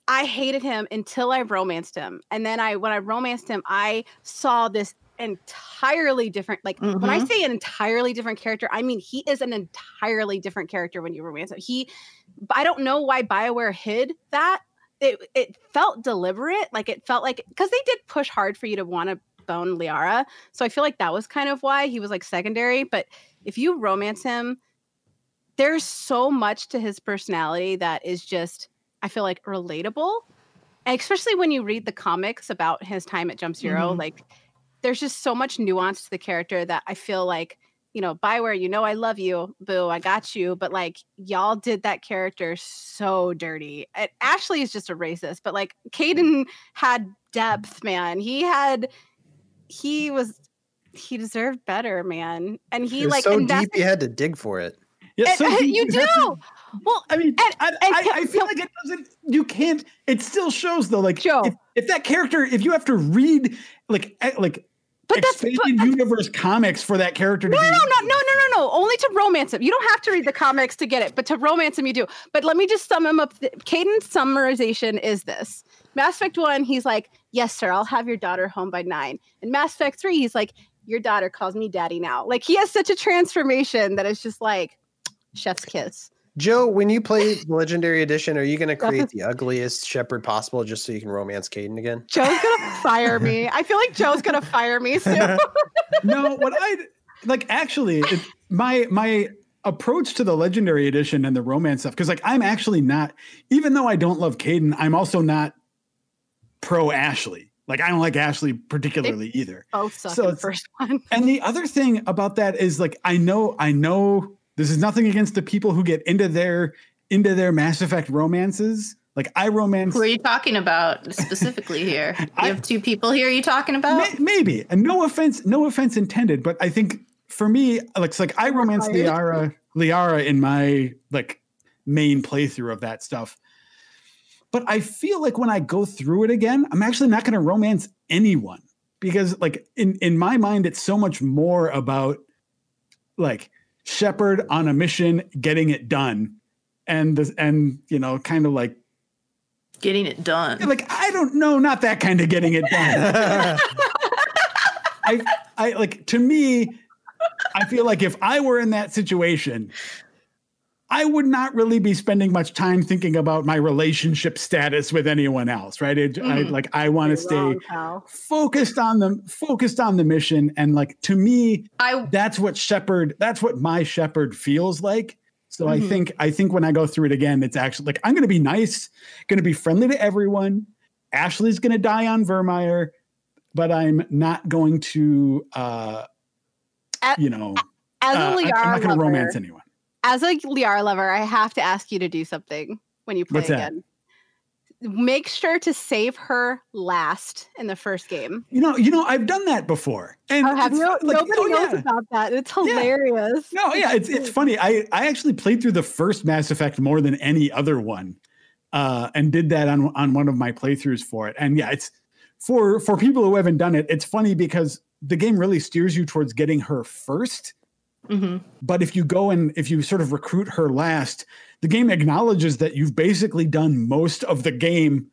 I hated him until I romanced him. And then when I romanced him, I saw this entirely different, like when I say an entirely different character, I mean, he is an entirely different character when you romance him. I don't know why BioWare hid that. It felt deliberate. Like it felt like, because they did push hard for you to want to bone Liara. So I feel like that was kind of why he was like secondary. But if you romance him, there's so much to his personality that is just, I feel like, relatable. And especially when you read the comics about his time at Jump Zero, like there's just so much nuance to the character that I feel like, you know, BioWare, you know, I love you, boo, I got you. But like, y'all did that character so dirty. And Ashley is just a racist, but like Caden had depth, man. He deserved better, man. And he like so deep you had to dig for it. Yeah, so you do. Well, I mean, I feel like it doesn't. You can't. It still shows though. Like Joe, if that character, if you have to read like expanded universe comics for that character. No. Only to romance him. You don't have to read the comics to get it, but to romance him, you do. But let me just sum him up. Caden's summarization is this: Mass Effect 1, he's like, "Yes, sir, I'll have your daughter home by 9." And Mass Effect 3, he's like, "Your daughter calls me daddy now." Like he has such a transformation that it's just like chef's kiss. Joe, when you play the Legendary Edition, are you going to create the ugliest Shepard possible just so you can romance Caden again? Joe's going to fire me. I feel like Joe's going to fire me soon. No, what I like actually, my approach to the Legendary Edition and the romance stuff, because like I'm actually not, even though I don't love Caden, I'm also not pro Ashley. Like I don't like Ashley particularly either. Both suck in the first one. And the other thing about that is like I know this is nothing against the people who get into their Mass Effect romances. Like I romance. Who are you talking about specifically here? You have two people here you talking about? Maybe. And no offense intended, but I think for me, it's like I romance Liara in my like main playthrough of that stuff. But I feel like when I go through it again, I'm actually not going to romance anyone because like in my mind, it's so much more about like Shepard on a mission, getting it done. And you know, kind of like getting it done. Like, I don't know, not that kind of getting it done. I like, to me, I feel like if I were in that situation, I would not really be spending much time thinking about my relationship status with anyone else, right? I want to stay focused on the mission, and like to me, that's what my Shepard feels like. So I think when I go through it again, it's actually like I'm going to be nice, going to be friendly to everyone. Ashley's going to die on Vermeer, but I'm not going to, I'm not going to romance anyone. As a Liara lover, I have to ask you to do something when you play again. Make sure to save her last in the first game. You know, I've done that before. And nobody knows about that. It's hilarious. Yeah. No, yeah, it's funny. I actually played through the first Mass Effect more than any other one, and did that on one of my playthroughs for it. And yeah, it's for people who haven't done it. It's funny because the game really steers you towards getting her first. Mm-hmm. But if you sort of recruit her last, the game acknowledges that you've basically done most of the game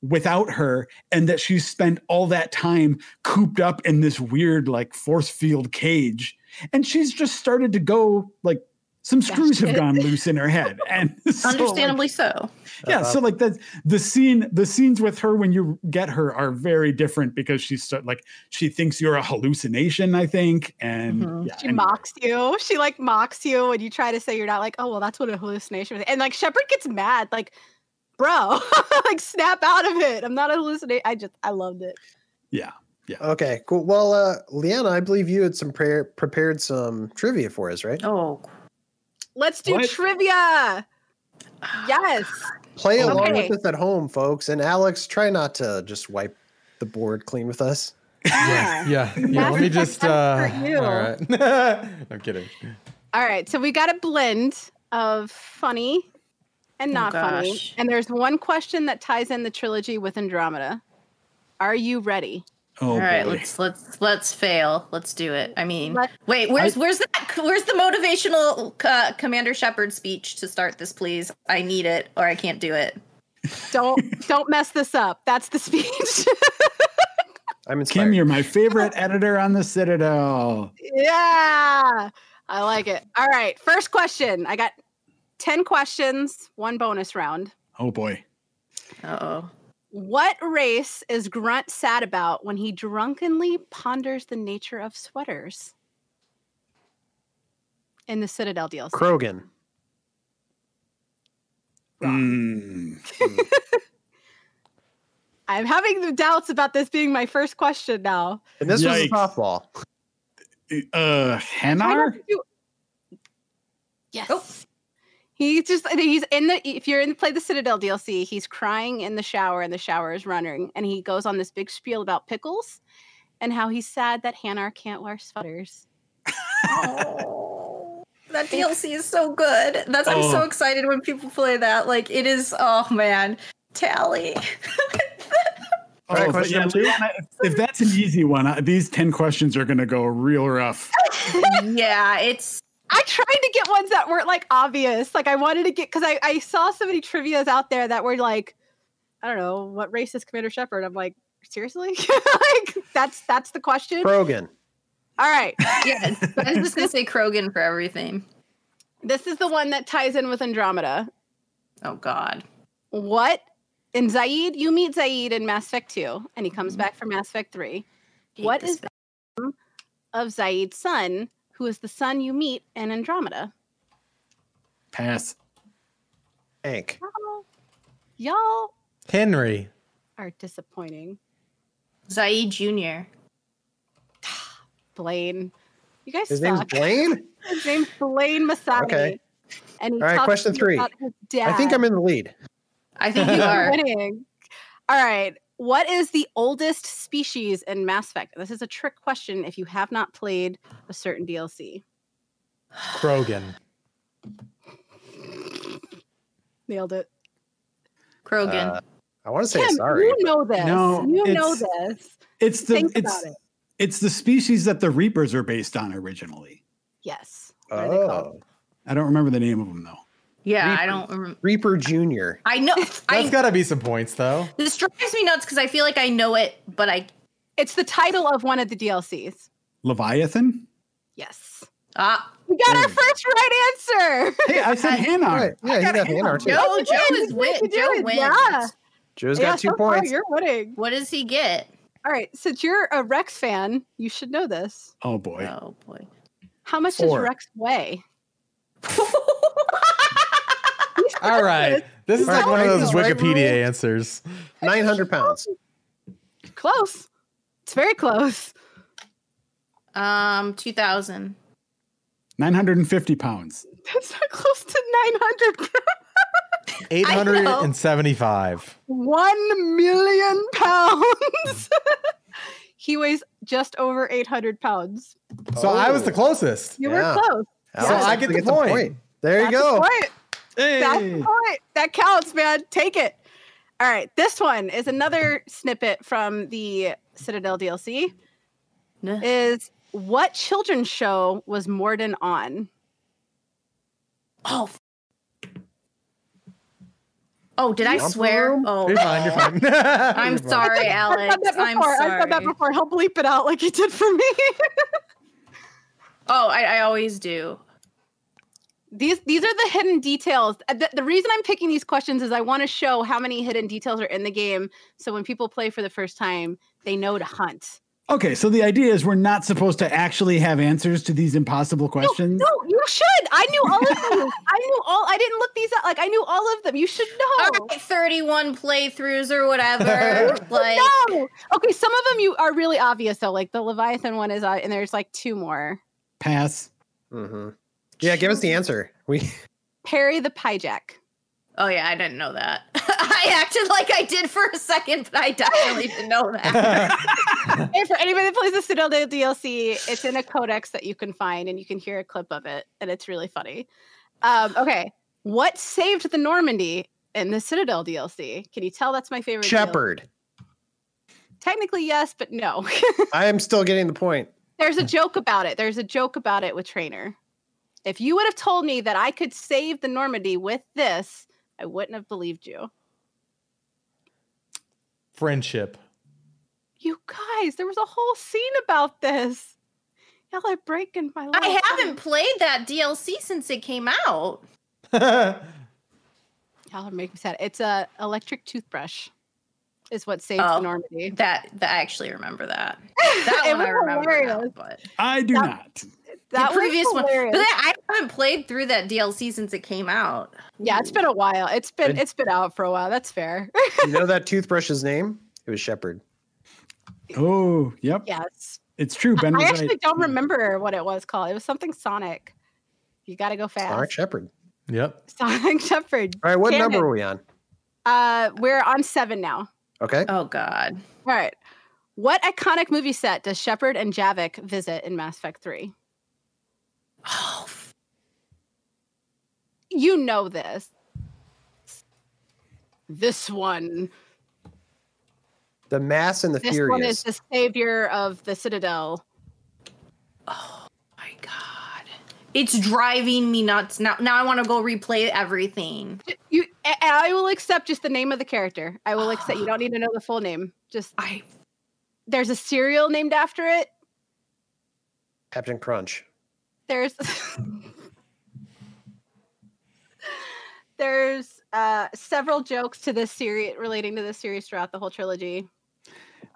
without her, and that she's spent all that time cooped up in this weird like force field cage, and she's just started to go like some screws have gone loose in her head, and understandably so. Yeah, so like the scenes with her when you get her are very different because she thinks you're a hallucination, I think, and she mocks you. She like mocks you when you try to say you're not, like, oh well, that's what a hallucination is. And like Shepard gets mad, like bro, like snap out of it. I'm not hallucinating. I loved it. Yeah. Okay, cool. Well, Leanna, I believe you had prepared some trivia for us, right? Oh, Let's do What? trivia. Yes. Play along Okay. with us at home, folks. And Alex, try not to just wipe the board clean with us. Yeah. Let me just. That's for you. All right. I'm kidding. All right. So we got a blend of funny and not funny. gosh. And there's one question that ties in the trilogy with Andromeda. Are you ready? Oh, all right. boy. Let's fail. Let's do it. I mean, Let- wait. Where's the motivational Commander Shepard speech to start this, please? I need it, or I can't do it. Don't mess this up. That's the speech. I'm inspired. Kim, you're my favorite editor on the Citadel. Yeah. I like it. All right. First question. I got 10 questions, 1 bonus round. Oh boy. Uh-oh. What race is Grunt sad about when he drunkenly ponders the nature of sweaters? In the Citadel DLC. Krogan. I'm having the doubts about this being my first question now. And this was a Yikes. softball. Hanar? Yes. Oh. He's in the, if you're in the Play the Citadel DLC, he's crying in the shower and the shower is running. And he goes on this big spiel about pickles and how he's sad that Hanar can't wear sweaters. Oh, that DLC is so good. I'm so Oh. excited when people play that. Like it is. Oh man, Tally. All right, but question number 2. Leanna, if that's an easy one, these 10 questions are going to go real rough. Yeah, it's. I tried to get ones that weren't like obvious. Like I wanted to get, because I saw so many trivias out there that were like, I don't know, what race is Commander Shepard? I'm like, seriously? Like that's the question. Krogan. All right. Yeah, I was just gonna say Krogan for everything. This is the one that ties in with Andromeda. Oh God. What in Zaid, you meet Zaid in Mass Effect 2, and he comes back from Mass Effect 3. What is the name of Zaid's son, who is the son you meet in Andromeda? Pass. Hank. Y'all Henry. are disappointing. Zaid Jr. Blaine. You guys His name's suck. Blaine? His name's Blaine Masani. Okay. And he All right, talks question to me 3. about his dad. I think I'm in the lead. I think you are. winning. All right. What is the oldest species in Mass Effect? This is a trick question if you have not played a certain DLC. Krogan. Nailed it. Krogan. I want to say Kim, sorry. you know this. No, you know it's- this. It's the Think about it. it's the species that the Reapers are based on originally. Yes. What are they called? Oh. I don't remember the name of them though. Yeah, Reaper. I don't remember. Reaper Jr. I know. That's got to be some points, though. This drives me nuts because I feel like I know it, but I. It's the title of one of the DLCs. Leviathan? Yes. We We got our first right answer. Hey, I said Hanar. Right. Yeah, he got Hanar too. Joe is win. Joe wins. Yeah. Joe's Yeah, got 2 so far, points. you're winning. What does he get? All right. Since you're a Rex fan, you should know this. Oh boy. Oh boy. How much 4. does Rex weigh? All right. This is All like right, one of Price those is Right Wikipedia rule. answers. 900 pounds. Close. It's very close. 2,000. 950 pounds. That's not close to 900. 875. 1 million pounds. He weighs just over 800 pounds. So I was the closest. You Yeah. were close. So I get the point. There you That's go. the point. That's Hey. the point. That counts, man. Take it. All right. This one is another snippet from the Citadel DLC. Nah. Is what children's show was Morden on? Oh. Oh, did I Jump swear? room? Oh, You're fine. You're fine. I'm You're fine. sorry, I've Alex. said that I'm before. I've said that sorry. before. He'll bleep it out like he did for me. Oh, I always do. These are the hidden details. The reason I'm picking these questions is I want to show how many hidden details are in the game. So when people play for the first time, they know to hunt Okay, so the idea is we're not supposed to actually have answers to these impossible questions. No, you should. I knew all of these. I didn't look these up. Like I knew all of them. You should know. All right, 31 playthroughs or whatever. Like, no. Okay, some of them you are really obvious though. Like the Leviathan one is, and there's like 2 more. Pass. Mm-hmm. Yeah, give us the answer. Perry the Pyjack. oh yeah, I didn't know that. I acted like I did for a second, but I definitely didn't know that. And for anybody that plays the Citadel DLC, it's in a codex that you can find, and you can hear a clip of it, and it's really funny. Okay, what saved the Normandy in the Citadel DLC? Can you tell that's my favorite? Shepherd. DLC? Technically, yes, but no. I am still getting the point. There's a joke about it. There's a joke about it with Trainer. If you would have told me that I could save the Normandy with this, I wouldn't have believed you. Friendship. You guys, there was a whole scene about this. Y'all are breaking my life. I haven't played that DLC since it came out. Y'all are making me sad. It's a electric toothbrush is what saved the Normandy. That I actually remember that. That one I remember now, but I do not. That the previous one. But hilarious. I haven't played through that DLC since it came out. Yeah, it's been a while. It's been out for a while. That's fair. You know that toothbrush's name? It was Shepherd. Oh, yep. Yes. It's true. Ben I was actually right. don't remember what it was called. It was something Sonic. You got to go fast. Sonic Shepherd. Yep. Sonic Shepherd. All right, what Shannon. number are we on? We're on 7 now. Okay. Oh God. All right. What iconic movie set does Shepard and Javik visit in Mass Effect 3? Oh, You know this. This one. The Mass and the This Furious. one is the savior of the Citadel. oh my God. It's driving me nuts. Now I want to go replay everything. I will accept just the name of the character. I will accept. You don't need to know the full name. Just there's a cereal named after it. Captain Crunch. There's several jokes to this series relating to this series throughout the whole trilogy.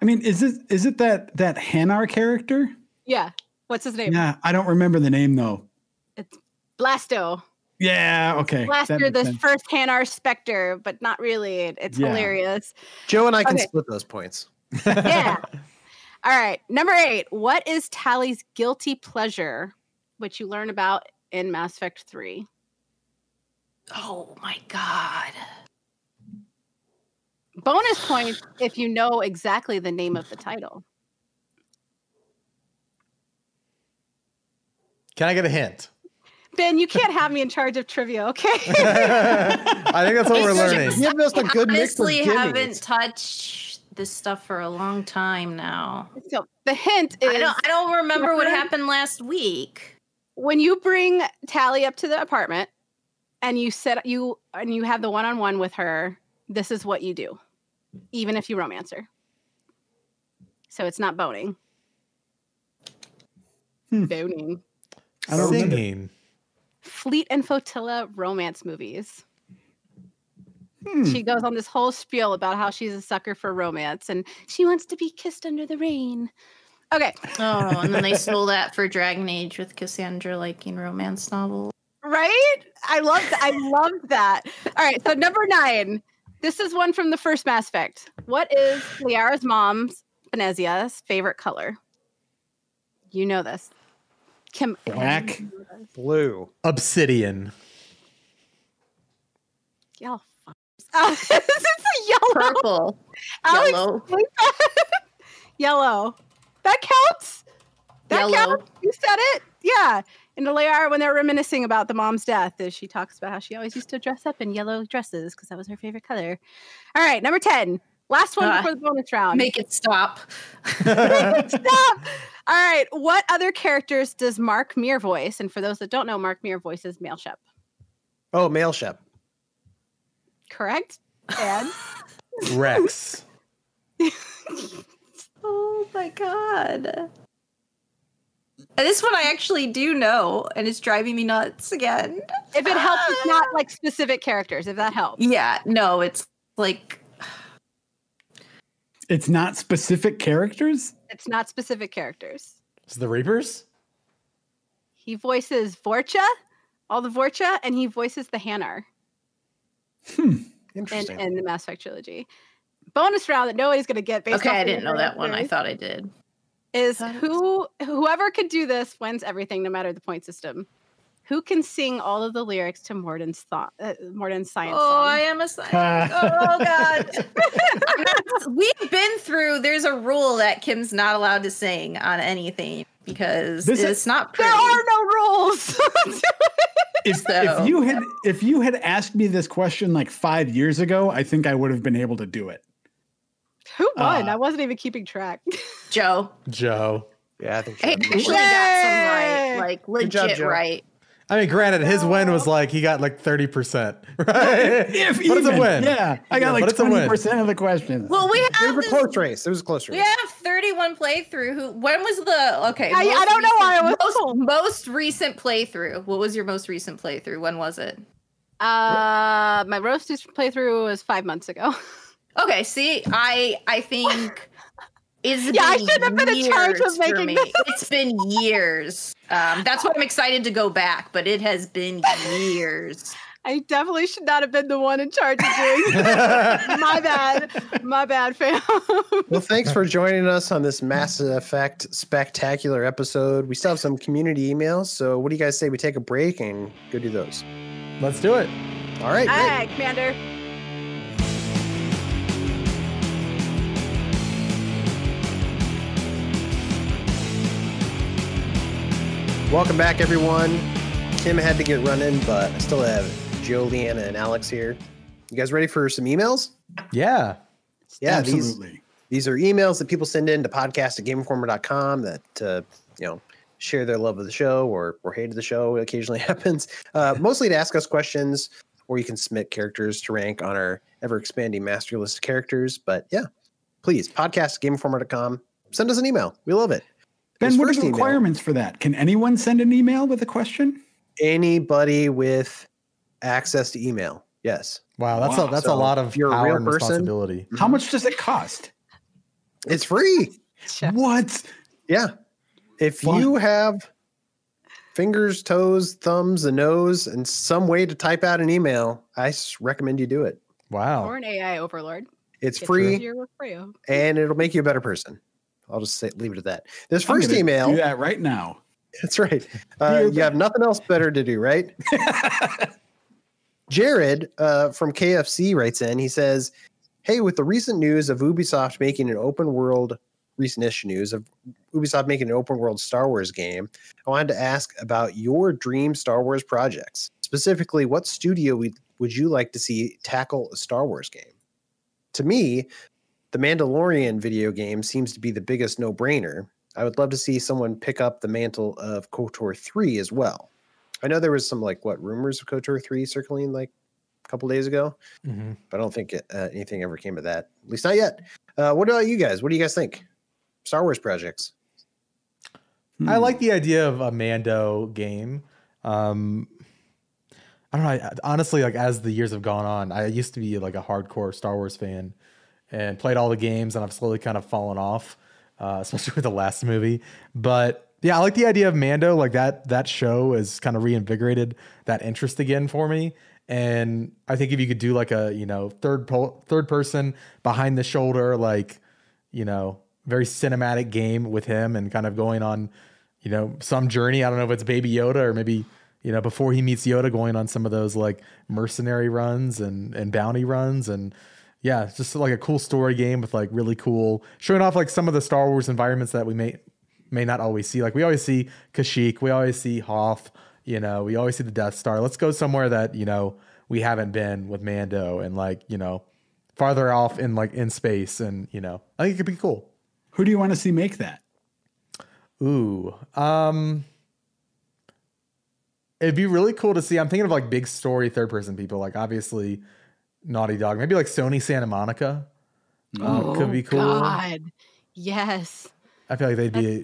I mean, is it that Hanar character? Yeah. What's his name? Yeah, I don't remember the name though. It's Blasto. Yeah, okay. Blaster, the first Hanar Spectre, but not really. It's hilarious. Joe and I can split those points. Yeah. All right. Number 8. What is Tally's guilty pleasure, which you learn about in Mass Effect 3? Oh my God. Bonus points if you know exactly the name of the title. Can I get a hint? Ben, you can't have me in charge of trivia, okay? I think that's what we're learning. Give us a good mix of Honestly, gimmies. haven't touched this stuff for a long time now. So the hint is I don't remember what happened last week. when you bring Tally up to the apartment and you have the one-on-one with her, this is what you do, even if you romance her. So it's not boning. Boning. I don't remember. Singing. Fleet and Flotilla romance movies. She goes on this whole spiel about how she's a sucker for romance and she wants to be kissed under the rain. Okay. Oh, and then they stole that for Dragon Age with Cassandra liking romance novels. Right? I loved that. All right, so number 9. This is one from the first Mass Effect. What is Liara's mom's, Benezia's, favorite color? You know this. Kim. Black. Blue. Obsidian. Y'all it's a yellow. Purple. Alex, Yellow. Yellow. That counts. That Yellow. counts. You said it. Yeah. And Liara, when they're reminiscing about the mom's death, she talks about how she always used to dress up in yellow dresses because that was her favorite color. All right, number 10. Last one before the bonus round. Make it stop. Stop. All right. What other characters does Mark Meer voice? And for those that don't know, Mark Meer voices Mailshep. Oh, Mail Shep. Correct? And Rex. Oh my God. And this one I actually do know, and it's driving me nuts again. if it helps, it's not like specific characters, if that helps. Yeah, no, it's like It's not specific characters? It's not specific characters. It's the Reapers? He voices Vorcha, all the Vorcha, and he voices the Hanar. Interesting. In the Mass Effect trilogy. Bonus round that nobody's going to get based Okay, off I of didn't know your that one. I answers thought I did. Is whoever could do this wins everything, no matter the point system. Who can sing all of the lyrics to Morden's science song? I am a science. Oh God. We've been through. There's a rule that Kim's not allowed to sing on anything because it's not pretty. There are no rules. If you had asked me this question like 5 years ago, I think I would have been able to do it. Who won? I wasn't even keeping track. Joe. Yeah, I think He actually got some right, like legit Joe. right. I mean, granted, his win was like he got like 30%, right? But it's a win. Yeah, I got like 20% of the questions. Well, we It have was a close race. It was a close race. We have 31 playthrough. When was the I don't know why I was most recent playthrough? What was your most recent playthrough? When was it? My most recent playthrough was 5 months ago. Okay, see, I think I shouldn't have been in charge of making this. It's been years. That's why I'm excited to go back, but it has been years. I definitely should not have been the one in charge of doing this. My bad, fam. Well, thanks for joining us on this Mass Effect spectacular episode. We still have some community emails, so what do you guys say we take a break and go do those? Let's do it. All right, Hi, great. Commander. Welcome back, everyone. Kim had to get running, but I still have Joe, Leanna, and Alex here. You guys ready for some emails? Yeah. Yeah, absolutely. These are emails that people send in to podcast@gameinformer.com that share their love of the show or hate of the show. It occasionally happens. Mostly to ask us questions, or you can submit characters to rank on our ever-expanding master list of characters. But yeah, please, podcast@gameinformer.com. Send us an email. We love it. Ben, This what are first the email- requirements for that? Can anyone send an email with a question? Anybody with access to email. Yes. Wow, that's Wow. a So lot of you're a power real and person? responsibility. How much does it cost? It's free. What? Yeah. If Fun. you have fingers, toes, thumbs, a nose, and some way to type out an email, I recommend you do it. Wow. Or an AI overlord. It's Gets free easier with Freo. and it'll make you a better person. I'll just leave it at that. This I'm first gonna email. Do that right now. That's right. You have nothing else better to do, right? Jared from KFC writes in. He says, "Hey, with the recent news of Ubisoft making an open world, recent-ish news of Ubisoft making an open world Star Wars game, I wanted to ask about your dream Star Wars projects. Specifically, what studio would you like to see tackle a Star Wars game? To me, the Mandalorian video game seems to be the biggest no-brainer. I would love to see someone pick up the mantle of KOTOR 3 as well. I know there was some rumors of KOTOR 3 circling a couple days ago, Mm-hmm. but I don't think anything ever came of that. At least not yet. What about you guys? What do you guys think? Star Wars projects. I like the idea of a Mando game. I don't know. Honestly, as the years have gone on, I used to be a hardcore Star Wars fan and played all the games, and I've slowly kind of fallen off, especially with the last movie. But yeah, I like the idea of Mando. That show has kind of reinvigorated that interest again for me. And I think if you could do a third person behind the shoulder, very cinematic game with him and kind of going on, some journey. I don't know if it's Baby Yoda or maybe, before he meets Yoda, going on some of those mercenary runs and bounty runs. And yeah, it's just a cool story game with really cool, showing off some of the Star Wars environments that we may not always see. We always see Kashyyyk, we always see Hoth, we always see the Death Star. Let's go somewhere that, we haven't been with Mando and farther off in space. And, I think it could be cool. Who do you want to see make that? Ooh, it'd be really cool to see. I'm thinking of big story third person people, obviously Naughty Dog, maybe Sony Santa Monica. Could be cool. God. Yes. I feel like they'd be,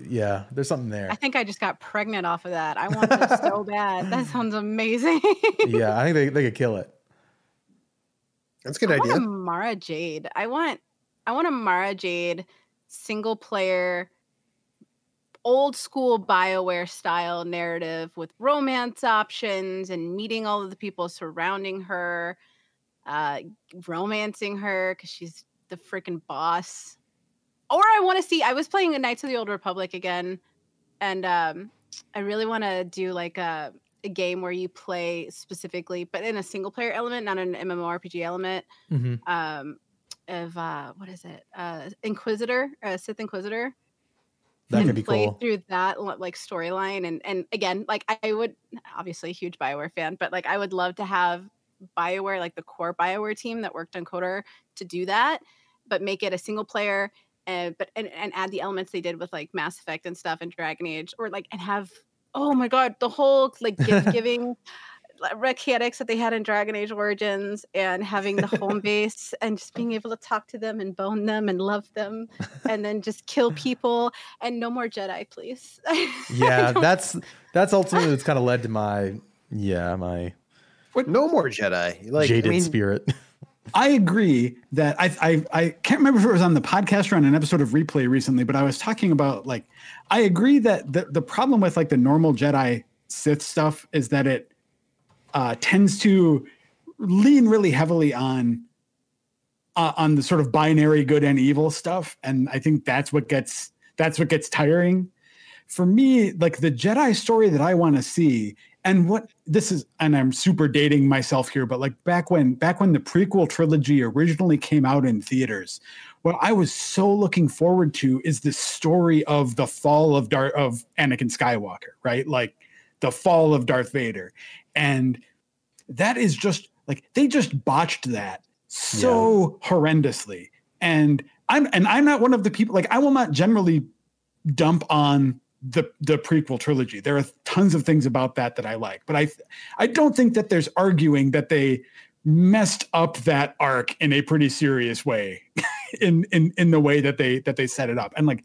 there's something there. I think I just got pregnant off of that. I want that so bad. That sounds amazing. Yeah, I think they could kill it. That's a good idea. I want a Mara Jade. I want a Mara Jade single player old school BioWare style narrative with romance options and meeting all of the people surrounding her, romancing her because she's the freaking boss. Or I was playing Knights of the Old Republic again, and I really want to do like a game where you play specifically, but in a single player element, not an MMORPG element. Of what is it? Inquisitor, Sith Inquisitor. That could be play cool. through that like storyline, and again, like I would obviously a huge BioWare fan, but like I would love to have BioWare, like the core BioWare team that worked on KOTOR, to do that, but make it a single player, and add the elements they did with like Mass Effect and stuff and Dragon Age, or like and have oh my god the whole like gift giving mechanics that they had in Dragon Age Origins, and having the home base and just being able to talk to them and bone them and love them and then just kill people, and no more Jedi, please. Yeah, that's ultimately what's kind of led to my No more Jedi. Like, jaded spirit. I agree that I can't remember if it was on the podcast or on an episode of Replay recently, but I was talking about like I agree that the problem with like the normal Jedi Sith stuff is that it tends to lean really heavily on the sort of binary good and evil stuff, and I think that's what gets tiring. For me, like the Jedi story that I want to see, and I'm super dating myself here, but like back when the prequel trilogy originally came out in theaters, what I was so looking forward to is the story of the fall of Anakin Skywalker, right? Like the fall of Darth Vader. And that is just like they just botched that so horrendously. And I'm not one of the people, like I will not generally dump on the prequel trilogy. There are tons of things about that I like, but I don't think that there's arguing that they messed up that arc in a pretty serious way in the way that they set it up. And like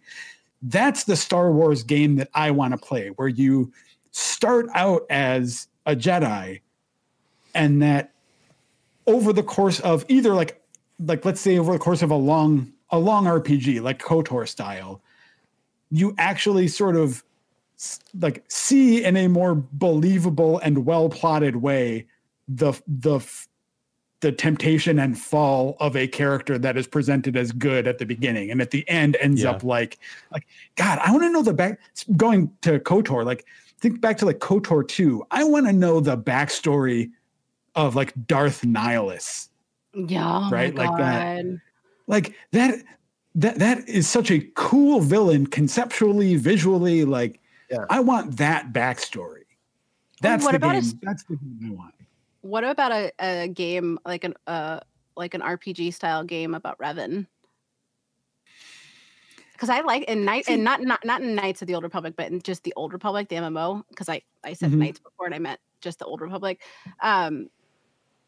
that's the Star Wars game that I want to play, where you start out as a Jedi, and that over the course of either like let's say over the course of a long RPG like KOTOR style, you actually sort of like see in a more believable and well plotted way the temptation and fall of a character that is presented as good at the beginning, and at the end ends up like God, I want to know the back. Going to KOTOR, like think back to like KOTOR 2. I want to know the backstory of like Darth Nihilus. Yeah, oh right, like God. that is such a cool villain conceptually, visually. Like I want that backstory. That's the game. That's the game I want. What about a game like an RPG style game about Revan? Because I like not in Knights of the Old Republic, but in just the Old Republic, the MMO. Because I said Knights before and I meant just the Old Republic.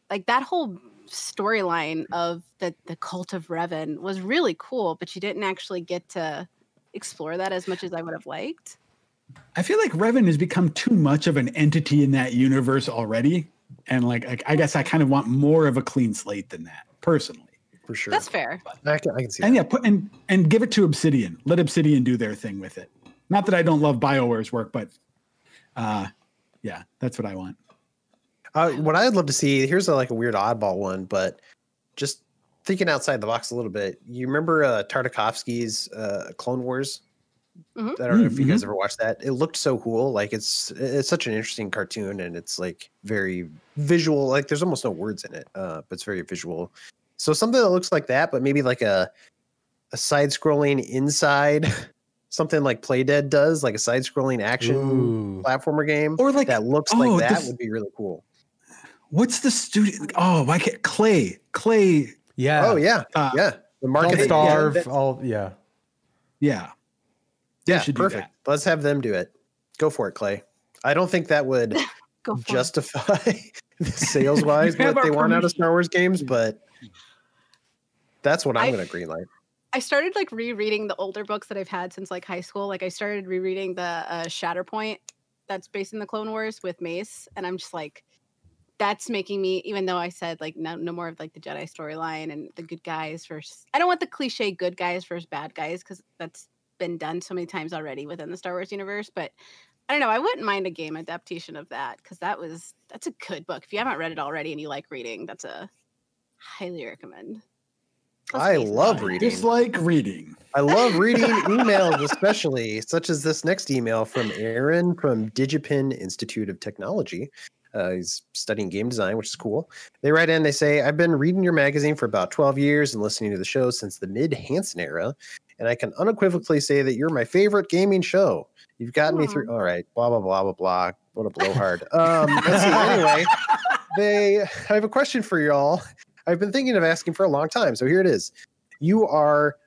Like that whole storyline of the cult of Revan was really cool, but you didn't actually get to explore that as much as I would have liked. I feel like Revan has become too much of an entity in that universe already. And like I guess I kind of want more of a clean slate than that, personally. For sure. That's fair. I can see and that. And give it to Obsidian. Let Obsidian do their thing with it. Not that I don't love BioWare's work, but yeah, that's what I want. What I'd love to see, here's a weird oddball one, but just thinking outside the box a little bit. You remember Tartakovsky's Clone Wars? I don't know if you guys ever watched that. It looked so cool. Like it's such an interesting cartoon, and it's like very visual. Like there's almost no words in it, but it's very visual. So something that looks like that, but maybe like a side-scrolling inside, something like Playdead does, like a side-scrolling action platformer game, or like that looks like that would be really cool. What's the studio? Oh, why can't Clay? Yeah. Oh yeah. Yeah. The market Starve. Yeah. Perfect. Let's have them do it. Go for it, Clay. I don't think that would justify sales-wise what they want out of Star Wars games, but that's what I'm going to greenlight. I started like rereading the older books that I've had since like high school. Like I started rereading the Shatterpoint that's based in the Clone Wars with Mace, and I'm just like, that's making me, even though I said like no more of like the Jedi storyline and the good guys versus, I don't want the cliche good guys versus bad guys, because that's been done so many times already within the Star Wars universe. But I don't know. I wouldn't mind a game adaptation of that because that's a good book. If you haven't read it already and you like reading, that's a highly recommend. Plus I amazing. love reading. Dislike reading. I love reading emails, especially such as this next email from Aaron from Digipin Institute of Technology. He's studying game design, which is cool. They write in, they say, I've been reading your magazine for about 12 years and listening to the show since the mid-Hansen era, and I can unequivocally say that you're my favorite gaming show. You've gotten me through. All right, blah, blah, blah, blah, blah. What a blowhard. Let's see. Anyway, I have a question for y'all. I've been thinking of asking for a long time, so here it is. You are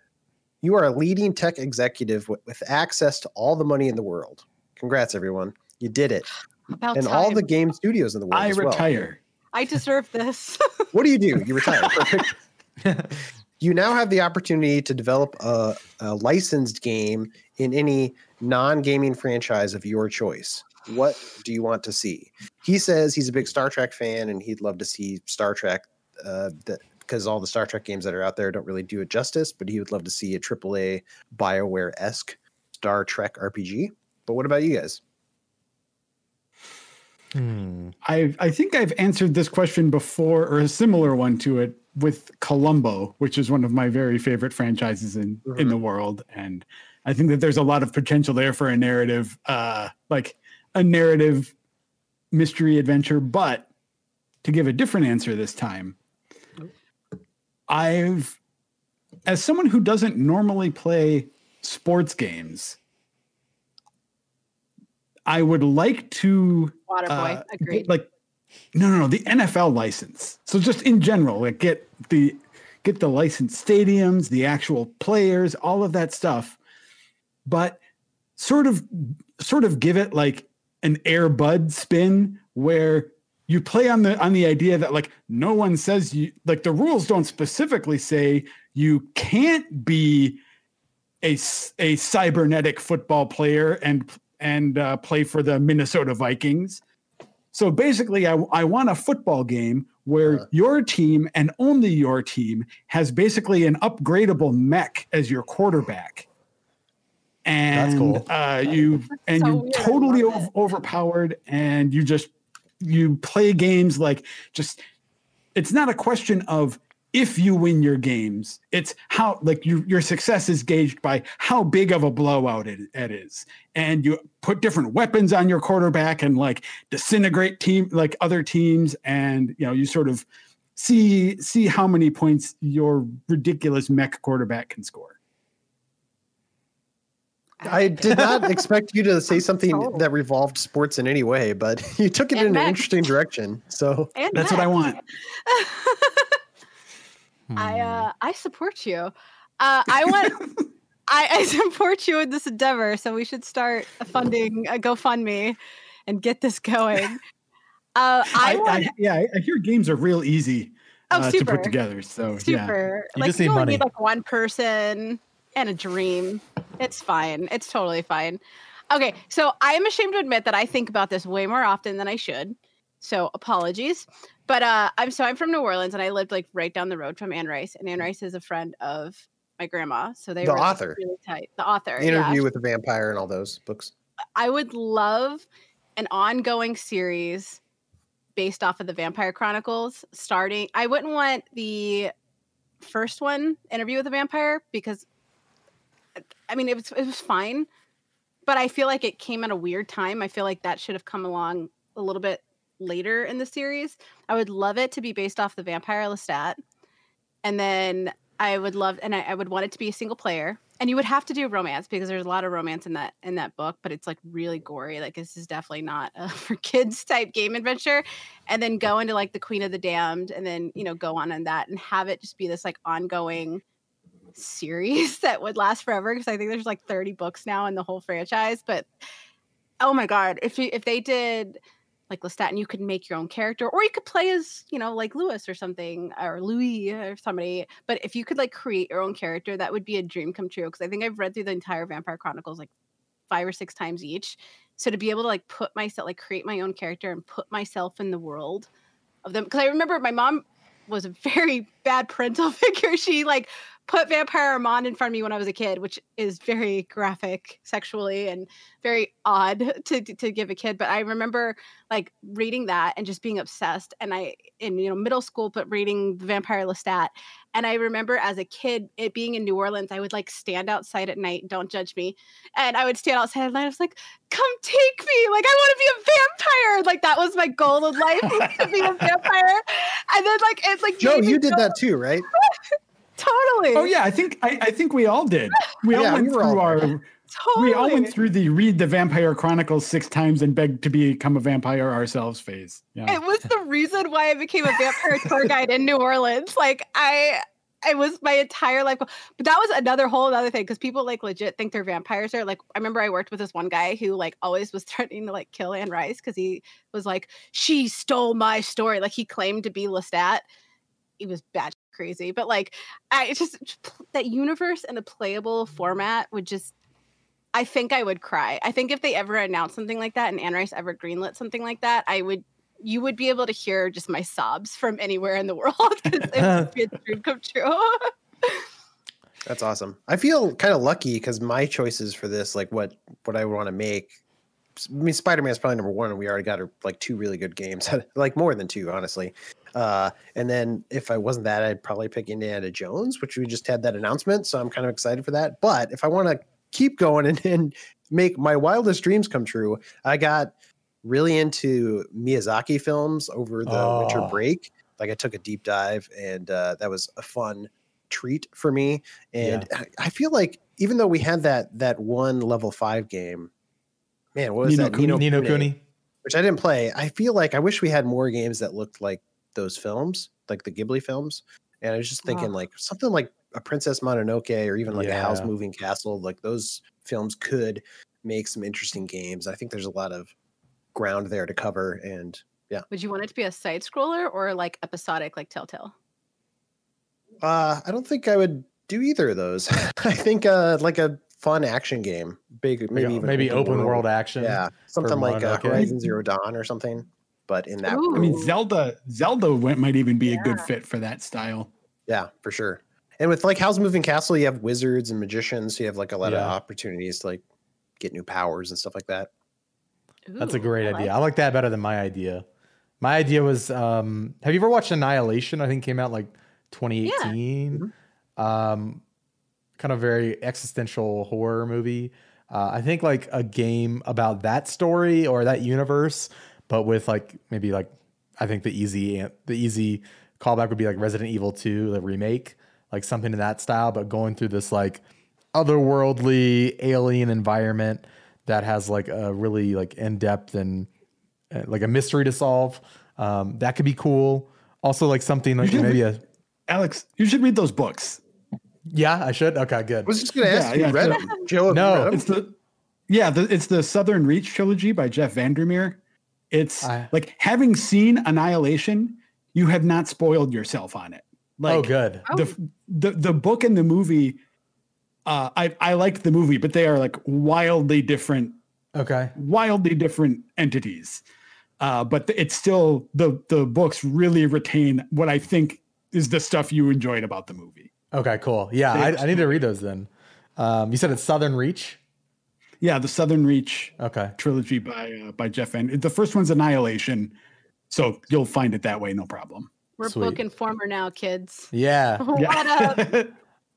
a leading tech executive with access to all the money in the world. Congrats, everyone. You did it. About and time. all the game studios in the world. I as well. retire. I deserve this. What do? You retire. Perfect. You now have the opportunity to develop a licensed game in any non-gaming franchise of your choice. What do you want to see? He says he's a big Star Trek fan and he'd love to see Star Trek because all the Star Trek games that are out there don't really do it justice, but he would love to see a AAA BioWare-esque Star Trek RPG. But what about you guys? I think I've answered this question before, or a similar one to it, with Columbo, which is one of my very favorite franchises in the world. And I think that there's a lot of potential there for a narrative, like a narrative mystery adventure. But to give a different answer this time, as someone who doesn't normally play sports games, I would like to Waterboy, agreed. No, the NFL license. So just in general, like get the licensed stadiums, the actual players, all of that stuff, but sort of give it like an Air Bud spin where you play on the idea that like no one says you, like the rules don't specifically say you can't be a cybernetic football player and play for the Minnesota Vikings. So basically, I want a football game where your team and only your team has basically an upgradable mech as your quarterback. And that's cool. You're totally overpowered, and you play games like it's not a question of if you win your games, it's how like your success is gauged by how big of a blowout it is. And you put different weapons on your quarterback and like disintegrate other teams. And, you sort of see how many points your ridiculous mech quarterback can score. I did not expect you to say something that revolved sports in any way, but you took it in an interesting direction. So that's what I want. I support you. I support you in this endeavor. So we should start funding a GoFundMe and get this going. I hear games are real easy to put together. So super. You just need money. Need like one person and a dream. It's fine. It's totally fine. Okay, so I am ashamed to admit that I think about this way more often than I should. So apologies. But I'm from New Orleans, and I lived like right down the road from Anne Rice, and Anne Rice is a friend of my grandma. So they were author. Really tight. The author, Interview with the Vampire, and all those books. I would love an ongoing series based off of the Vampire Chronicles. I wouldn't want the first one, Interview with the Vampire, because I mean it was fine, but I feel like it came at a weird time. I feel like that should have come along a little bit later in the series. I would love it to be based off the Vampire Lestat, and then I would want it to be a single player, and you would have to do romance because there's a lot of romance in that book, but it's like really gory. Like this is definitely not a for kids type game adventure. And then go into like the Queen of the Damned, and then go on that and have it just be this like ongoing series that would last forever, because I think there's like 30 books now in the whole franchise. But oh my god, if they did like Lestat, and you could make your own character, or you could play as, like Louis or something, or Louis or somebody. But if you could like create your own character, that would be a dream come true. Because I think I've read through the entire Vampire Chronicles like 5 or 6 times each. So to be able to like create my own character and put myself in the world of them. Because I remember my mom was a very bad parental figure. She like put Vampire Armand in front of me when I was a kid, which is very graphic sexually and very odd to give a kid. But I remember like reading that and just being obsessed. And in middle school, but reading the Vampire Lestat. And I remember as a kid, it being in New Orleans, I would like stand outside at night. Don't judge me. And I would stand outside at night. I was like, come take me. Like, I want to be a vampire. Like, that was my goal in life, was to be a vampire. And then like, it's like, Joe, you did that too, right? Totally. Oh yeah, I think we all did. We all went through we all went through the read the Vampire Chronicles 6 times and begged to become a vampire ourselves phase. Yeah. It was the reason why I became a vampire tour guide in New Orleans. Like it was my entire life. But that was another whole other thing, because people like legit think they're vampires. Or like, I remember I worked with this one guy who like always was threatening to like kill Anne Rice because he was like, she stole my story. Like he claimed to be Lestat. He was bad crazy, but like it's just that universe and a playable format would just, I think I would cry. I think if they ever announced something like that and Anne Rice ever greenlit something like that, you would be able to hear just my sobs from anywhere in the world, because it would be a dream come true. That's awesome. I feel kind of lucky because my choices for this, like what I want to make, I mean, Spider-Man is probably number 1, and we already got like 2 really good games, like more than 2, honestly. And then if I wasn't that, I'd probably pick Indiana Jones, which we just had that announcement. So I'm kind of excited for that. But if I want to keep going and make my wildest dreams come true, I got really into Miyazaki films over the winter break. Like I took a deep dive, and that was a fun treat for me. And I feel like even though we had that one level 5 game, man, what was that? Ni no Kuni, which I didn't play. I feel like I wish we had more games that looked like those films, like the Ghibli films. And I was just thinking like something like a Princess Mononoke, or even like a Howl's Moving Castle. Like those films could make some interesting games. I think there's a lot of ground there to cover. And Would you want it to be a side scroller or like episodic, like Telltale? I don't think I would do either of those. I think like a fun action game, maybe open world action. Yeah, something like Horizon Zero Dawn or something. But in that, I mean, Zelda might even be a good fit for that style. Yeah, for sure. And with like Howl's Moving Castle, you have wizards and magicians, so you have like a lot of opportunities to like get new powers and stuff like that. That's a great idea. I like that better than my idea. My idea was, have you ever watched Annihilation? I think it came out like 2018. Yeah. Kind of very existential horror movie. I think like a game about that story or that universe, but with like maybe like, I think the easy callback would be like Resident Evil 2, the remake, like something in that style, but going through this like otherworldly alien environment that has like a really like in-depth and like a mystery to solve. That could be cool. Also like something like maybe Alex, you should read those books. Yeah, I should. Okay, good. I was just going to ask you read them? Joe, no, it's the Southern Reach trilogy by Jeff Vandermeer. It's like having seen Annihilation, you have not spoiled yourself on it. Like, good. The book and the movie, I liked the movie, but they are like wildly different. Okay. Wildly different entities. But it's still the books really retain what I think is the stuff you enjoyed about the movie. Okay, cool. Yeah, I need to read those then. You said it's Southern Reach? Yeah, the Southern Reach trilogy by Jeff Van. The first one's Annihilation, so you'll find it that way, no problem. We're book informer now, kids. Yeah. What up?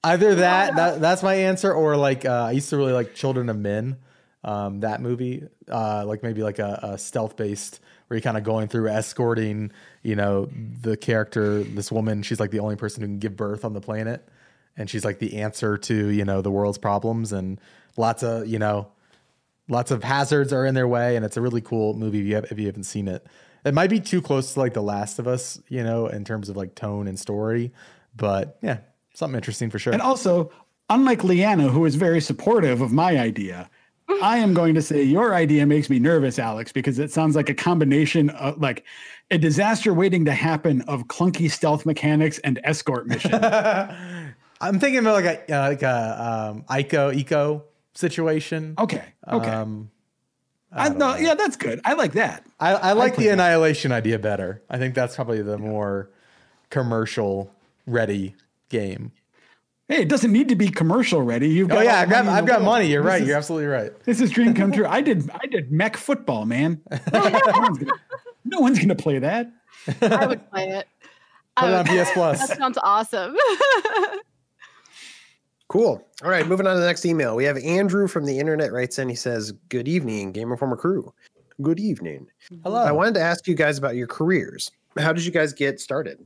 Either that's my answer, or like I used to really like Children of Men, that movie, like maybe like a stealth based where you're kind of going through escorting, the character, this woman. She's like the only person who can give birth on the planet, and she's like the answer to the world's problems, and lots of hazards are in their way, and it's a really cool movie if you haven't seen it. It might be too close to like The Last of Us, in terms of like tone and story, but yeah, something interesting for sure. And also, unlike Leanna, who is very supportive of my idea, I am going to say your idea makes me nervous, Alex, because it sounds like a combination of like a disaster waiting to happen of clunky stealth mechanics and escort mission. I'm thinking about like a Ico situation. Okay. Yeah, that's good. I like that. I like the Annihilation idea better. I think that's probably the more commercial ready game. Hey, it doesn't need to be commercial ready. You've got I've got money. You're right. You're absolutely right. This is dream come true. I did mech football, man. No one's gonna play that. I would play it. Put it on PS Plus. That sounds awesome. Cool. All right, moving on to the next email. We have Andrew from the internet writes in. He says, "Good evening, Game Informer crew. Good evening. Hello. I wanted to ask you guys about your careers. How did you guys get started?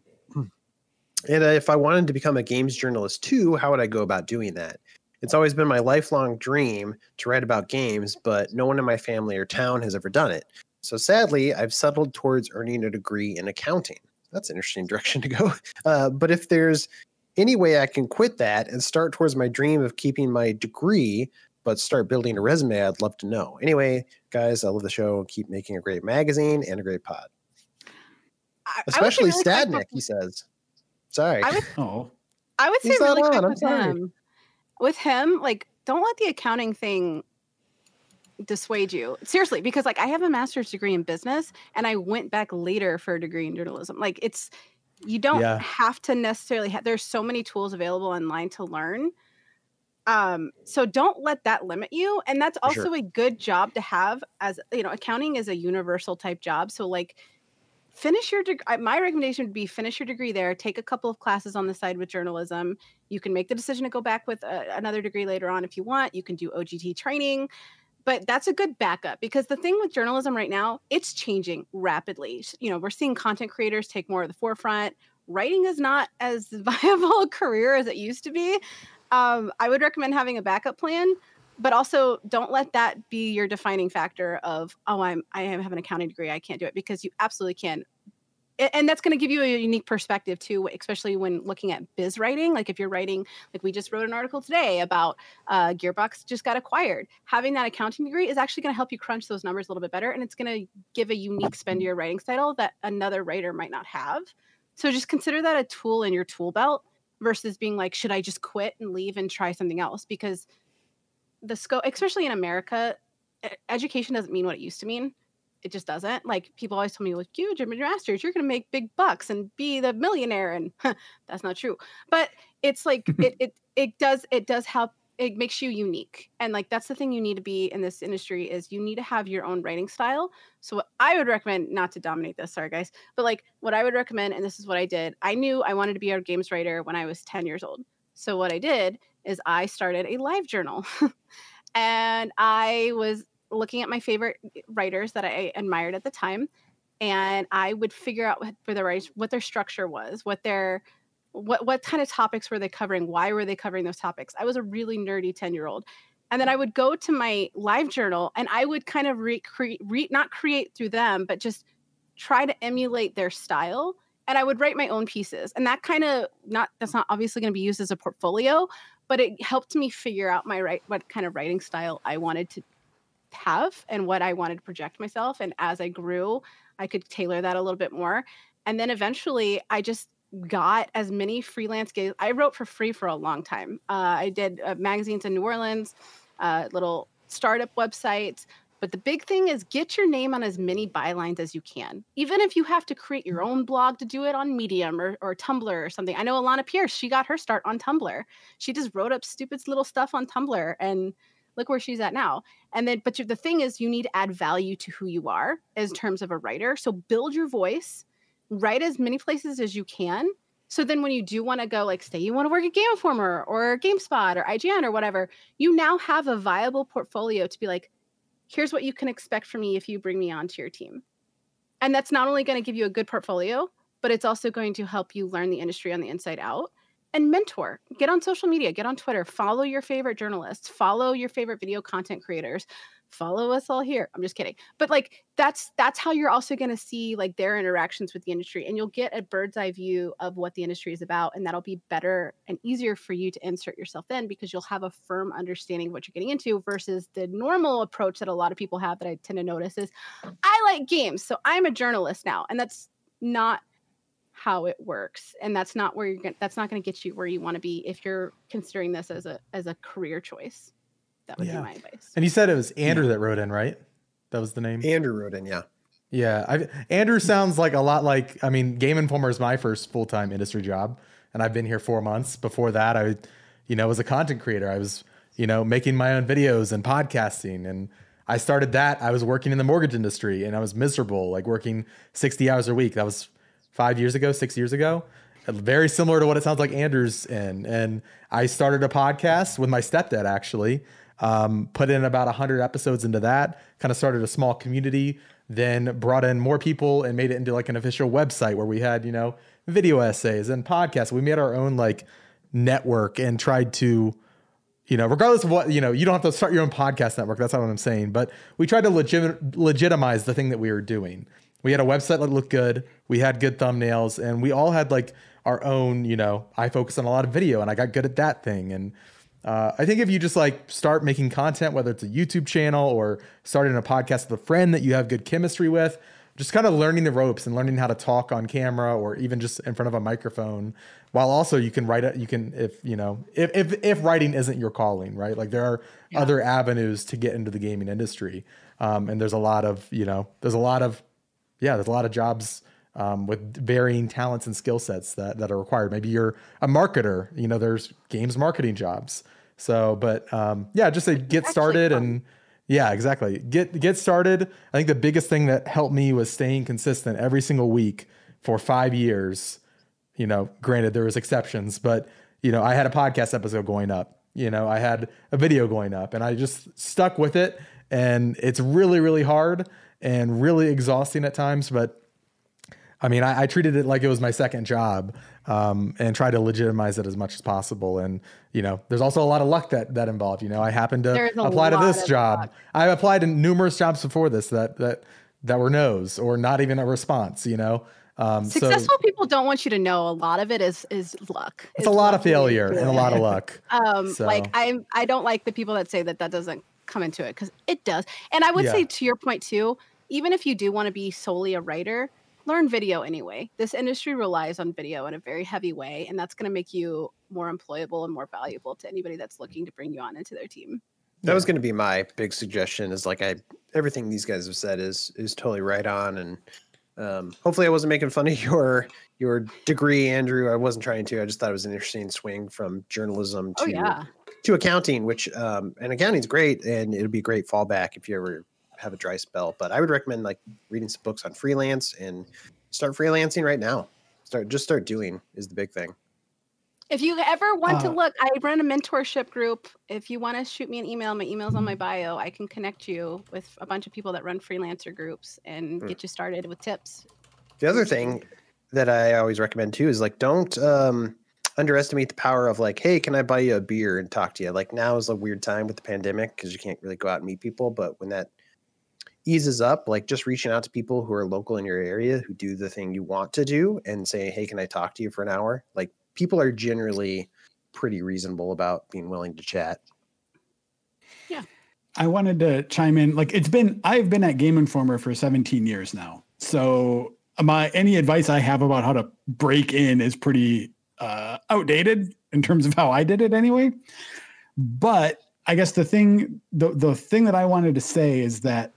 And if I wanted to become a games journalist too, how would I go about doing that? It's always been my lifelong dream to write about games, but no one in my family or town has ever done it. So sadly, I've settled towards earning a degree in accounting." That's an interesting direction to go. But if there's any way I can quit that and start towards my dream of keeping my degree, but start building a resume, I'd love to know. Anyway, guys, I love the show. Keep making a great magazine and a great pod. Especially Stadnick, he says. Sorry. I would say He's really not quick on, I'm with sorry. him. With him, like, don't let the accounting thing dissuade you. Seriously, because like I have a master's degree in business and I went back later for a degree in journalism. Like you don't have to necessarily there's so many tools available online to learn. So don't let that limit you. And that's also a good job to have, as you know, accounting is a universal type job. So like finish your degree. My recommendation would be finish your degree there, take a couple of classes on the side with journalism. You can make the decision to go back with another degree later on if you want. You can do OGT training. But that's a good backup, because the thing with journalism right now, it's changing rapidly. You know, we're seeing content creators take more of the forefront. Writing is not as viable a career as it used to be. I would recommend having a backup plan, but also don't let that be your defining factor of, I have an accounting degree, I can't do it, because you absolutely can. And that's going to give you a unique perspective too, especially when looking at biz writing. Like if you're writing, like we just wrote an article today about Gearbox just got acquired. Having that accounting degree is actually going to help you crunch those numbers a little bit better. And it's going to give a unique spin to your writing style that another writer might not have. So just consider that a tool in your tool belt versus being like, should I just quit and leave and try something else? Because the scope, especially in America, education doesn't mean what it used to mean. It just doesn't. Like people always tell me, like, you, your master's, you're going to make big bucks and be the millionaire. And that's not true. But it's like, it does help. It makes you unique. And like, that's the thing you need to be in this industry is you need to have your own writing style. So what I would recommend, not to dominate this, sorry guys, but like what I would recommend, and this is what I did. I knew I wanted to be a games writer when I was 10 years old. So what I did is I started a live journal and I was looking at my favorite writers that I admired at the time, and I would figure out what their structure was, what kind of topics were they covering, why were they covering those topics. I was a really nerdy 10-year-old, and then I would go to my live journal and I would kind of not create through them, but just try to emulate their style, and I would write my own pieces, and that that's not obviously going to be used as a portfolio, but it helped me figure out what kind of writing style I wanted to have and what I wanted to project myself. And as I grew, I could tailor that a little bit more. And then eventually I just got as many freelance gigs. I wrote for free for a long time. I did magazines in New Orleans, little startup websites. But the big thing is get your name on as many bylines as you can. Even if you have to create your own blog to do it on Medium or Tumblr or something. I know Alana Pierce, she got her start on Tumblr. She just wrote up stupid little stuff on Tumblr and look where she's at now. And then, but the thing is, you need to add value to who you are as terms of a writer. So build your voice, write as many places as you can. So then when you do want to go, like, say you want to work at Game Informer or GameSpot or IGN or whatever, you now have a viable portfolio to be like, here's what you can expect from me if you bring me onto your team. And that's not only going to give you a good portfolio, but it's also going to help you learn the industry on the inside out. And mentor, get on social media, get on Twitter, follow your favorite journalists, follow your favorite video content creators, follow us all here. I'm just kidding. But like, that's how you're also going to see like their interactions with the industry, and you'll get a bird's eye view of what the industry is about. And that'll be better and easier for you to insert yourself in, because you'll have a firm understanding of what you're getting into versus the normal approach that a lot of people have that I tend to notice is, I like games, so I'm a journalist now. And that's not how it works, and that's not where that's not going to get you where you want to be if you're considering this as a career choice. That would be my advice. And you said it was Andrew that wrote in, right? That was the name. Andrew wrote in, yeah. Andrew sounds like a lot like, I mean, Game Informer is my first full-time industry job, and I've been here 4 months. Before that, I as a content creator. I was, making my own videos and podcasting. And I started that. I was working in the mortgage industry and I was miserable, like working 60 hours a week. That was 6 years ago. Very similar to what it sounds like Andrew's in. And I started a podcast with my stepdad, actually. Put in about 100 episodes into that, kind of started a small community, then brought in more people and made it into like an official website where we had, video essays and podcasts. We made our own like network and tried to, regardless of what, you don't have to start your own podcast network. That's not what I'm saying, but we tried to legitimize the thing that we were doing. We had a website that looked good. We had good thumbnails and we all had like our own, I focus on a lot of video and I got good at that thing. And I think if you just like start making content, whether it's a YouTube channel or starting a podcast with a friend that you have good chemistry with, just kind of learning the ropes and learning how to talk on camera or even just in front of a microphone, while also you can write it. You can, if writing isn't your calling, right? Like there are other avenues to get into the gaming industry. And there's a lot of jobs with varying talents and skill sets that are required. Maybe you're a marketer, there's games marketing jobs. So, but just to get started and exactly. Get started. I think the biggest thing that helped me was staying consistent every single week for 5 years. Granted there was exceptions, but I had a podcast episode going up, I had a video going up and I just stuck with it. And it's really, really hard and really exhausting at times, but I mean, I treated it like it was my second job, and tried to legitimize it as much as possible. And, there's also a lot of luck that involved, I happened to apply to this job. Luck. I applied to numerous jobs before this that were no's or not even a response, Successful people don't want you to know a lot of it is luck. It's a lot of failure and a lot of luck. Like I don't like the people that say that doesn't come into it, because it does. And I would say to your point too, even if you do want to be solely a writer, learn video anyway. This industry relies on video in a very heavy way, and that's going to make you more employable and more valuable to anybody that's looking to bring you on into their team. That was going to be my big suggestion. Is like everything these guys have said is totally right on, and hopefully I wasn't making fun of your degree, Andrew. I wasn't trying to. I just thought it was an interesting swing from journalism to accounting, which and accounting's great, and it'll be a great fallback if you ever have a dry spell. But I would recommend like reading some books on freelance and start freelancing right now. Start doing is the big thing. If you ever want to look, I run a mentorship group. If you want to shoot me an email, my email's on my bio. I can connect you with a bunch of people that run freelancer groups and get you started with tips. The other thing that I always recommend too is like, don't underestimate the power of like, hey, can I buy you a beer and talk to you? Like now is a weird time with the pandemic because you can't really go out and meet people. But when that eases up, like just reaching out to people who are local in your area who do the thing you want to do and say, hey, can I talk to you for an hour? Like people are generally pretty reasonable about being willing to chat. Yeah. I wanted to chime in. Like I've been at Game Informer for 17 years now. So any advice I have about how to break in is pretty outdated in terms of how I did it anyway. But I guess the thing that I wanted to say is that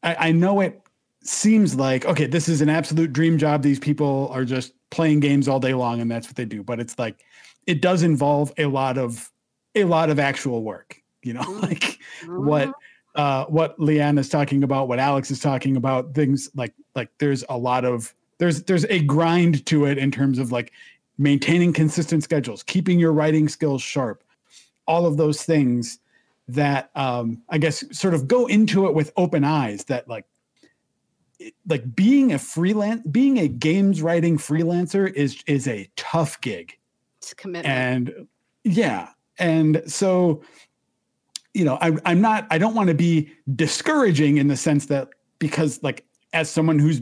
I know it seems like, okay, this is an absolute dream job. These people are just playing games all day long and that's what they do. But it's like, it does involve a lot of actual work, like what Leanne is talking about, what Alex is talking about, things like there's a grind to it in terms of like maintaining consistent schedules, keeping your writing skills sharp, all of those things that I guess sort of go into it with open eyes, that like being a games writing freelancer is a tough gig. It's a commitment. And yeah. And so, I don't want to be discouraging in the sense that, because like as someone whose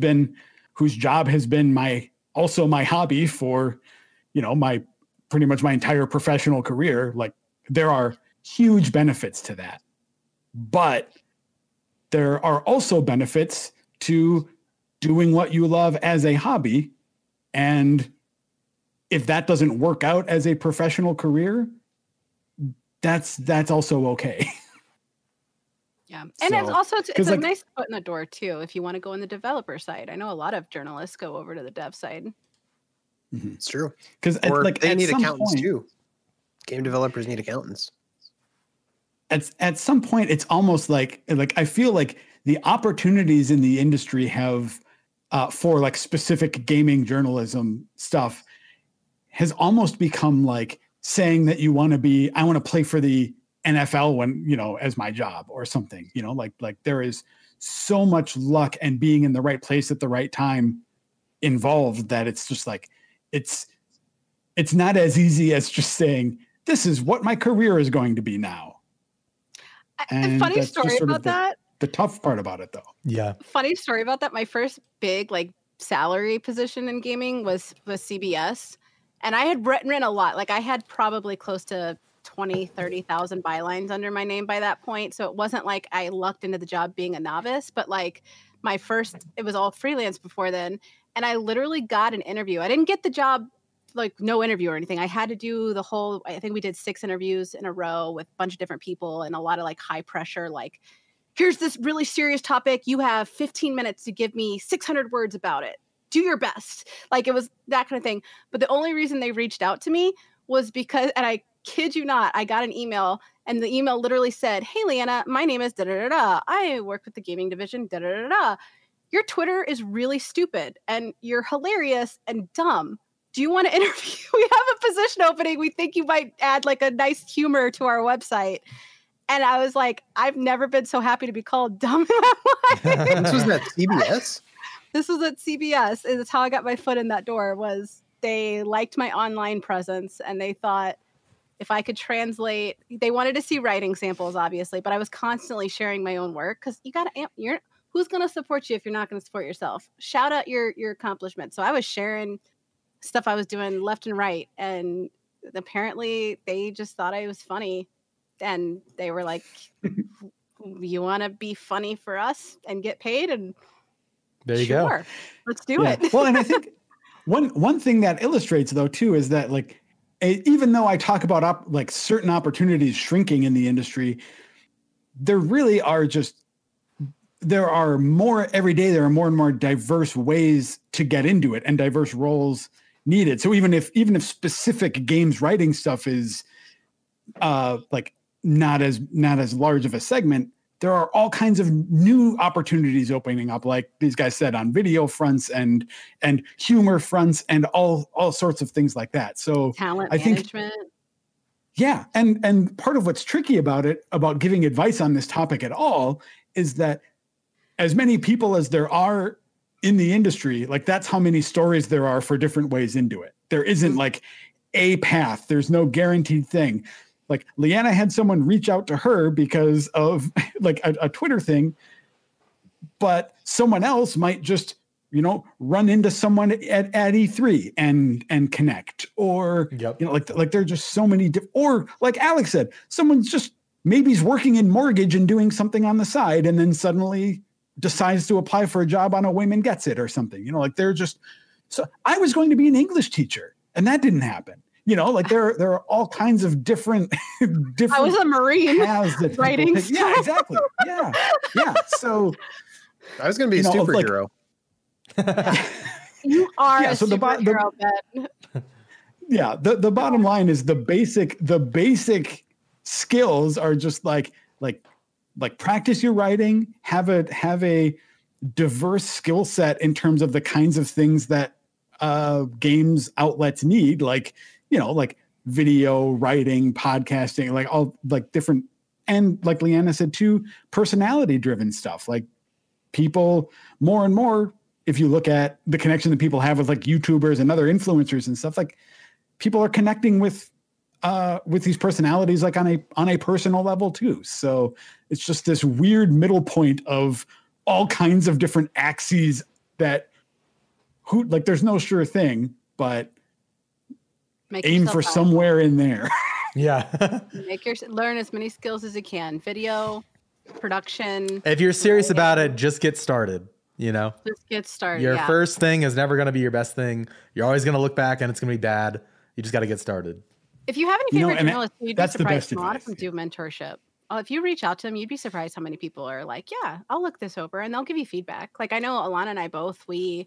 job has been my hobby for, my pretty much my entire professional career, like there are huge benefits to that. But there are also benefits to doing what you love as a hobby. And if that doesn't work out as a professional career, that's also okay. Yeah. And it's also, it's a nice foot in the door too, if you want to go on the developer side. I know a lot of journalists go over to the dev side. It's true. Because like they need accountants too. Game developers need accountants. At some point, it's almost like I feel like the opportunities in the industry have for like specific gaming journalism stuff has almost become like saying that I want to play for the NFL when, as my job or something, like there is so much luck and being in the right place at the right time involved that it's just like, it's not as easy as just saying, this is what my career is going to be now. And funny story about that. The tough part about it, though. Yeah. Funny story about that. My first big like salary position in gaming was CBS, and I had written a lot. Like I had probably close to 30,000 bylines under my name by that point. So it wasn't like I lucked into the job being a novice, but like it was all freelance before then, and I literally got an interview. I didn't get the job. Like no interview or anything. I had to do I think we did 6 interviews in a row with a bunch of different people and a lot of like high pressure, like, here's this really serious topic. You have 15 minutes to give me 600 words about it. Do your best. Like it was that kind of thing. But the only reason they reached out to me was because, and I kid you not, I got an email and the email literally said, hey, Leanna, my name is da-da-da-da. I work with the gaming division, da-da-da-da. Your Twitter is really stupid and you're hilarious and dumb. Do you want to interview? We have a position opening. We think you might add like a nice humor to our website. And I was like, I've never been so happy to be called dumb in my life. This was at CBS? This was at CBS. And that's how I got my foot in that door. Was they liked my online presence and they thought if I could translate, they wanted to see writing samples, obviously, but I was constantly sharing my own work because you got to, who's going to support you if you're not going to support yourself? Shout out your accomplishments. So I was sharing stuff I was doing left and right. And apparently they just thought I was funny. And they were like, you want to be funny for us and get paid? And there you go. Let's do it. Well, and I think one thing that illustrates though, too, is that like, even though I talk about like certain opportunities shrinking in the industry, there really are there are more every day. There are more and more diverse ways to get into it and diverse roles needed. So even if specific games writing stuff is like not as large of a segment, there are all kinds of new opportunities opening up, like these guys said, on video fronts and humor fronts and all sorts of things like that. So talent management. Yeah. And part of what's tricky about giving advice on this topic at all is that as many people as there are in the industry, like that's how many stories there are for different ways into it. There isn't like a path. There's no guaranteed thing. Like Leanna had someone reach out to her because of like a Twitter thing, but someone else might just, run into someone at E3 and connect, or, like there are just so many, or like Alex said, someone's just maybe working in mortgage and doing something on the side and then suddenly decides to apply for a job on a whim and gets it or something, like they're just, so I was going to be an English teacher and that didn't happen. Like there are all kinds of different. I was a Marine writing. Yeah, exactly. Yeah. So I was going to be a superhero. You are a superhero, Ben. Yeah. The bottom line is the basic skills are just like practice your writing, have a diverse skill set in terms of the kinds of things that games outlets need, like video writing, podcasting, like all like different, and like Leanna said too, personality driven stuff. Like people more and more, if you look at the connection that people have with like YouTubers and other influencers and stuff, like people are connecting with these personalities like on a personal level too. So it's just this weird middle point of all kinds of different axes that there's no sure thing, but aim for somewhere in there. Yeah. Learn as many skills as you can. Video, production. If you're serious about it, just get started, Just get started. Your first thing is never going to be your best thing. You're always going to look back and it's going to be bad. You just got to get started. If you have any favorite journalists, you'd be surprised. A lot of them advice, do mentorship. If you reach out to them, you'd be surprised how many people are like, yeah, I'll look this over, and they'll give you feedback. Like I know Alana and I both, we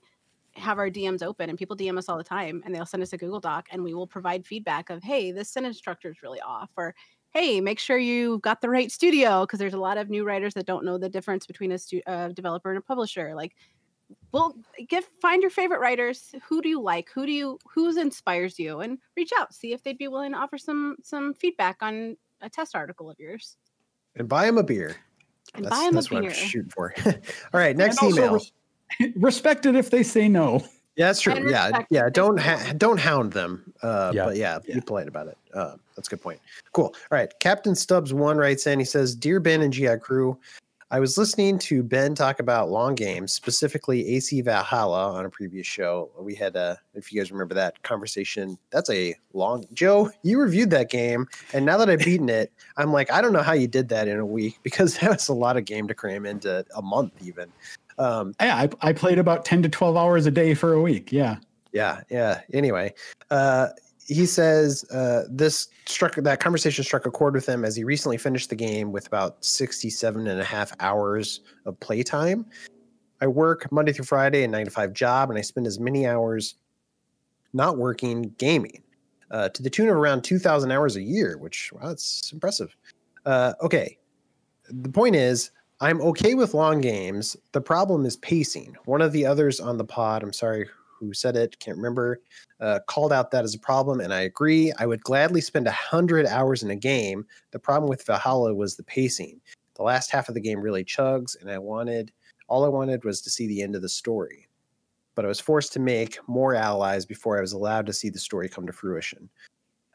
have our DMs open, and people DM us all the time, and they'll send us a Google Doc, and we will provide feedback of, hey, this sentence structure is really off, or hey, make sure you got the right studio, because there's a lot of new writers that don't know the difference between a developer and a publisher. Like, well, find your favorite writers. Who do you like? Who's inspires you, and reach out, see if they'd be willing to offer some feedback on a test article of yours. And buy them a beer. And buy them a beer. What I'm shooting for. All right, next And also email. Respect it if they say no. Yeah, that's true. And Yeah. Don't hound them. Yeah. But be polite about it. That's a good point. Cool. All right. Captain Stubbs 1 writes in. He says, "Dear Ben and GI Crew, I was listening to Ben talk about long games, specifically AC Valhalla on a previous show. We had, if you guys remember that conversation, that's a long, Joe, you reviewed that game. And now that I've beaten it, I'm like, I don't know how you did that in a week, because that was a lot of game to cram into a month even. Yeah, I played about 10 to 12 hours a day for a week. Yeah. Yeah. Anyway, he says that conversation struck a chord with him, as he recently finished the game with about 67 and a half hours of playtime. I work Monday through Friday, a 9-to-5 job, and I spend as many hours not working gaming, to the tune of around 2,000 hours a year, which, wow, that's impressive. Okay. The point is, I'm okay with long games. The problem is pacing. One of the others on the pod, I'm sorry who said it, can't remember, called out that as a problem, and I agree. I would gladly spend 100 hours in a game. The problem with Valhalla was the pacing. The last half of the game really chugs, and all I wanted was to see the end of the story. But I was forced to make more allies before I was allowed to see the story come to fruition.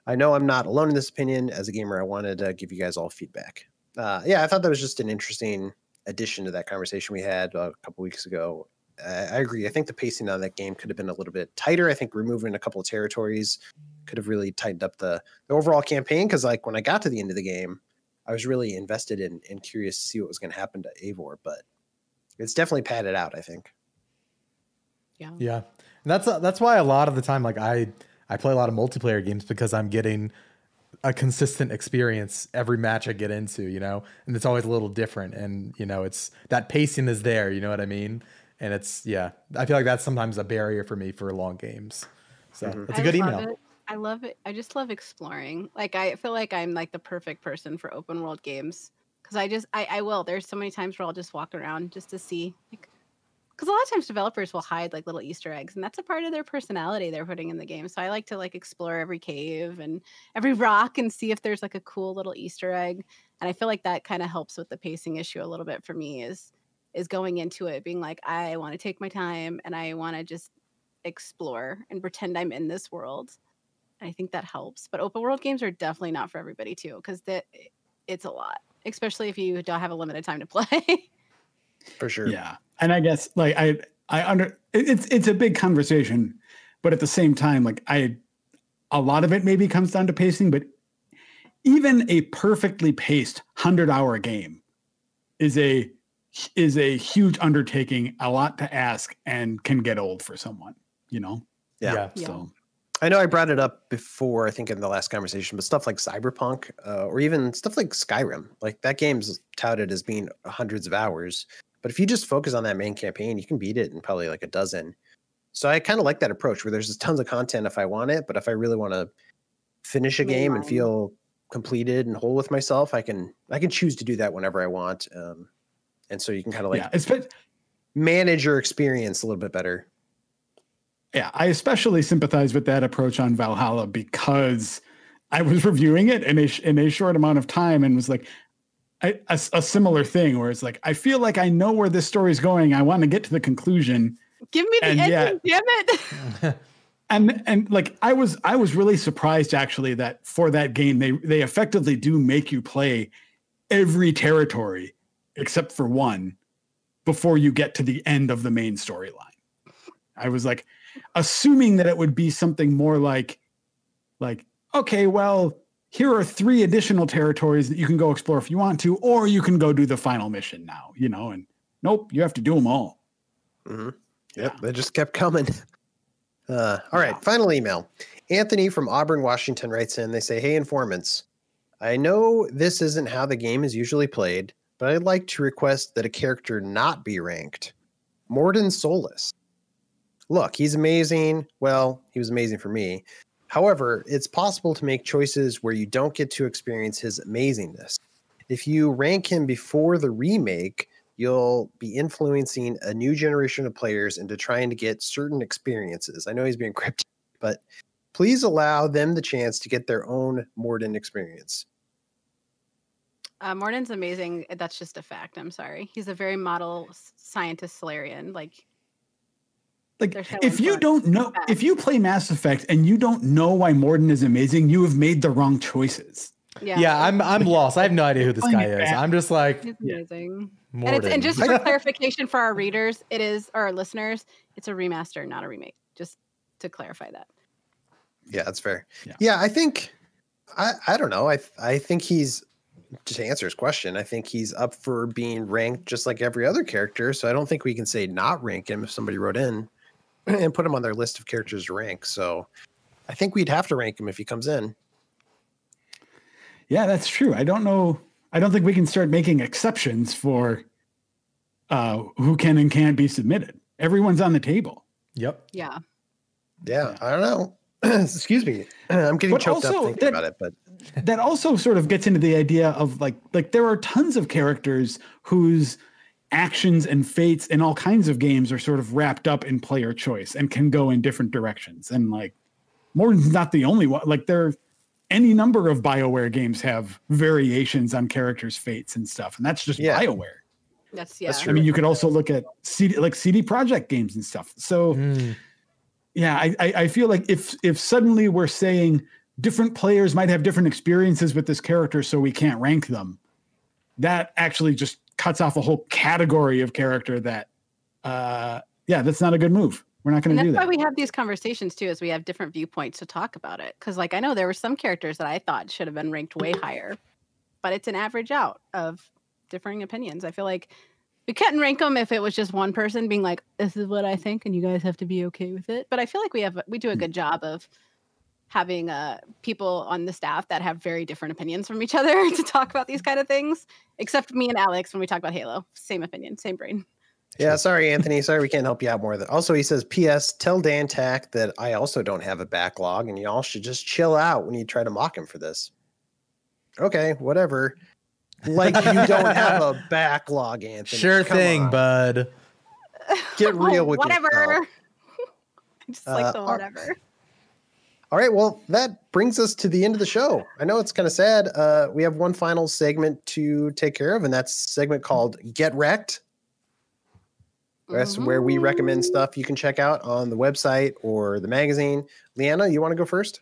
I know I'm not alone in this opinion. As a gamer, I wanted to give you guys all feedback. I thought that was just an interesting addition to that conversation we had a couple weeks ago. I agree. I think the pacing on that game could have been a little bit tighter. I think removing a couple of territories could have really tightened up the overall campaign, because like when I got to the end of the game, I was really invested in and curious to see what was going to happen to Eivor, but it's definitely padded out, I think. Yeah. And that's why a lot of the time, like I play a lot of multiplayer games, because I'm getting a consistent experience every match I get into, and it's always a little different. And, it's that pacing is there, you know what I mean? And I feel like that's sometimes a barrier for me for long games. So It's a good email. I love it. I just love exploring. Like, I feel like I'm like the perfect person for open world games, because I will. There's so many times where I'll just walk around just to see, like, because a lot of times developers will hide like little Easter eggs, and that's a part of their personality they're putting in the game. So I like to like explore every cave and every rock and see if there's like a cool little Easter egg. And I feel like that kind of helps with the pacing issue a little bit for me, is going into it being like, I want to take my time and I want to just explore and pretend I'm in this world. And I think that helps. But open world games are definitely not for everybody too, because it's a lot, especially if you don't have a limited time to play. For sure. Yeah. And I guess like it's a big conversation, but at the same time, like a lot of it maybe comes down to pacing, but even a perfectly paced 100-hour game is a huge undertaking, a lot to ask, and can get old for someone, Yeah. So I know I brought it up before, I think in the last conversation, but stuff like Cyberpunk, or even stuff like Skyrim, like that game's touted as being hundreds of hours. But if you just focus on that main campaign, you can beat it in probably like a dozen. So I kind of like that approach, where there's just tons of content if I want it, but if I really want to finish a game and feel completed and whole with myself, I can choose to do that whenever I want. And so you can kind of like manage your experience a little bit better. Yeah, I especially sympathize with that approach on Valhalla, because I was reviewing it in a short amount of time and was like, a similar thing where it's like, I feel like I know where this story is going. I want to get to the conclusion. Give me the ending, damn it. And like, I was really surprised actually that for that game, they effectively do make you play every territory except for one before you get to the end of the main storyline. I was like, assuming that it would be something more like, okay, well, here are 3 additional territories that you can go explore if you want to, or you can go do the final mission now, and nope, you have to do them all. Mm-hmm. Yep. They just kept coming. All right. Final email. Anthony from Auburn, Washington writes in, they say, "Hey, informants, I know this isn't how the game is usually played, but I'd like to request that a character not be ranked. Morden Solus. look, he's amazing. Well, he was amazing for me. However, it's possible to make choices where you don't get to experience his amazingness. If you rank him before the remake, you'll be influencing a new generation of players into trying to get certain experiences. I know he's being cryptic, but please allow them the chance to get their own Morden experience. Morden's amazing. That's just a fact. I'm sorry. He's a very model scientist Solarian. Like if you don't know, if you play Mass Effect and you don't know why Morden is amazing, you have made the wrong choices. Yeah, I'm lost. I have no idea who this guy is. I'm just like, he's amazing. Morden. And just for clarification for our readers, or our listeners, it's a remaster, not a remake. Just to clarify that. Yeah, that's fair. Yeah, I think I don't know. I think he's, to answer his question, I think he's up for being ranked just like every other character. So I don't think we can say not rank him if somebody wrote in and put him on their list of characters to rank. So I think we'd have to rank him if he comes in. Yeah, that's true. I don't know. I don't think we can start making exceptions for who can and can't be submitted. Everyone's on the table. Yep. Yeah. Yeah, I don't know. Excuse me. I'm getting choked up thinking about it, but that also sort of gets into the idea of like there are tons of characters whose actions and fates in all kinds of games are sort of wrapped up in player choice and can go in different directions. And like Morden's not the only one. Like any number of BioWare games have variations on characters' fates and stuff, and that's just BioWare. That's true. I mean, you could also look at CD Projekt games and stuff. So. Yeah, I feel like if suddenly we're saying different players might have different experiences with this character, so we can't rank them, that actually just cuts off a whole category of character that, that's not a good move. We're not going to do that. That's why we have these conversations too, is we have different viewpoints to talk about it. Because like I know there were some characters that I thought should have been ranked way higher, but it's an average out of differing opinions. I feel like we couldn't rank them if it was just one person being like, this is what I think and you guys have to be okay with it. But I feel like we do a good job of having people on the staff that have very different opinions from each other to talk about these kind of things, except me and Alex when we talk about Halo. Same opinion, same brain. Yeah, sorry, Anthony. Sorry we can't help you out more. Also, he says, P.S. Tell Dan Tack that I also don't have a backlog and y'all should just chill out when you try to mock him for this. Okay, whatever. Like you don't have a backlog, Anthony. Sure thing, bud. Get real with whatever. Just like the whatever. All right, well, that brings us to the end of the show. I know it's kind of sad. We have one final segment to take care of, and that's a segment called Get Wrecked. That's where we recommend stuff you can check out on the website or the magazine. Leanna, you want to go first?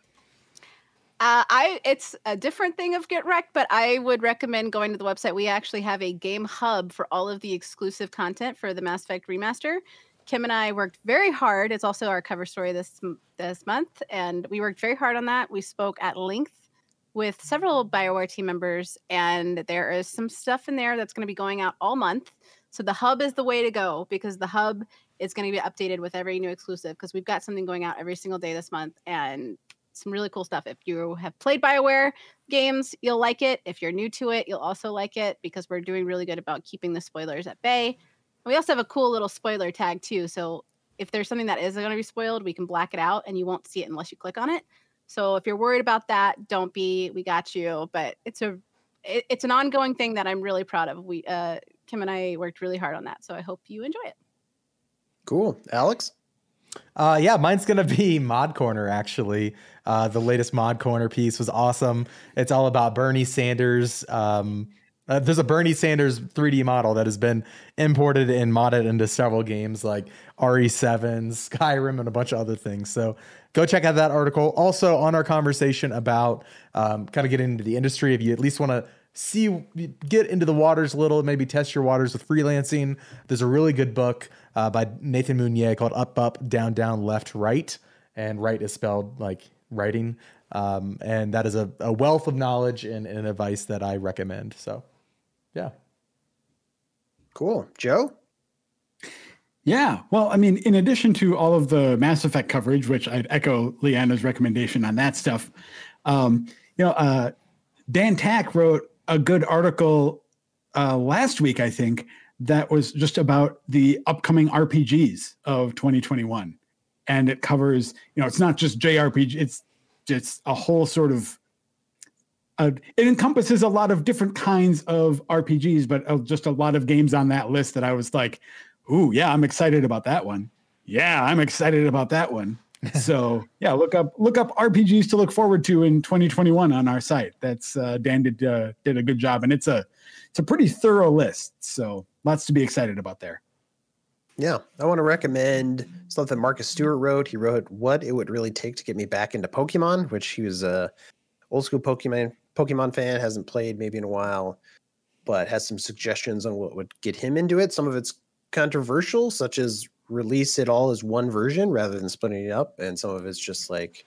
It's a different thing of Get Wrecked, but I would recommend going to the website. We actually have a game hub for all of the exclusive content for the Mass Effect remaster. Kim and I worked very hard. It's also our cover story this month, and we worked very hard on that. We spoke at length with several BioWare team members, and there is some stuff in there that's going to be going out all month. So the hub is the way to go, because the hub is going to be updated with every new exclusive, because we've got something going out every single day this month, and some really cool stuff. If you have played BioWare games, you'll like it. If you're new to it, you'll also like it, because we're doing really good about keeping the spoilers at bay. We also have a cool little spoiler tag too. So if there's something that is going to be spoiled, we can black it out and you won't see it unless you click on it. So if you're worried about that, don't be. We got you. But it's an ongoing thing that I'm really proud of. Kim and I worked really hard on that, so I hope you enjoy it. Cool. Alex? Mine's going to be Mod Corner, actually. The latest Mod Corner piece was awesome. It's all about Bernie Sanders. There's a Bernie Sanders 3D model that has been imported and modded into several games like RE7, Skyrim, and a bunch of other things. So go check out that article. Also, on our conversation about kind of getting into the industry, if you at least want to get into the waters a little, maybe test your waters with freelancing, there's a really good book by Nathan Mounier called Up, Up, Down, Down, Left, Right. And right is spelled like writing. And that is a wealth of knowledge and advice that I recommend. So, yeah. Cool. Joe? Yeah. Well, I mean, in addition to all of the Mass Effect coverage, which I'd echo Leanna's recommendation on that stuff, Dan Tack wrote a good article last week, I think, that was just about the upcoming RPGs of 2021. and it covers, it's not just JRPG, it's just a whole sort of, it encompasses a lot of different kinds of RPGs, but just a lot of games on that list that I was like, ooh, yeah, I'm excited about that one. Yeah, I'm excited about that one. So yeah, look up RPGs to look forward to in 2021 on our site. That's Dan did a good job, and it's a pretty thorough list. So lots to be excited about there. Yeah, I want to recommend something Marcus Stewart wrote. He wrote what it would really take to get me back into Pokemon, which he was a old school Pokemon fan, hasn't played maybe in a while, but has some suggestions on what would get him into it. Some of it's controversial, such as release it all as one version rather than splitting it up, and some of it's just like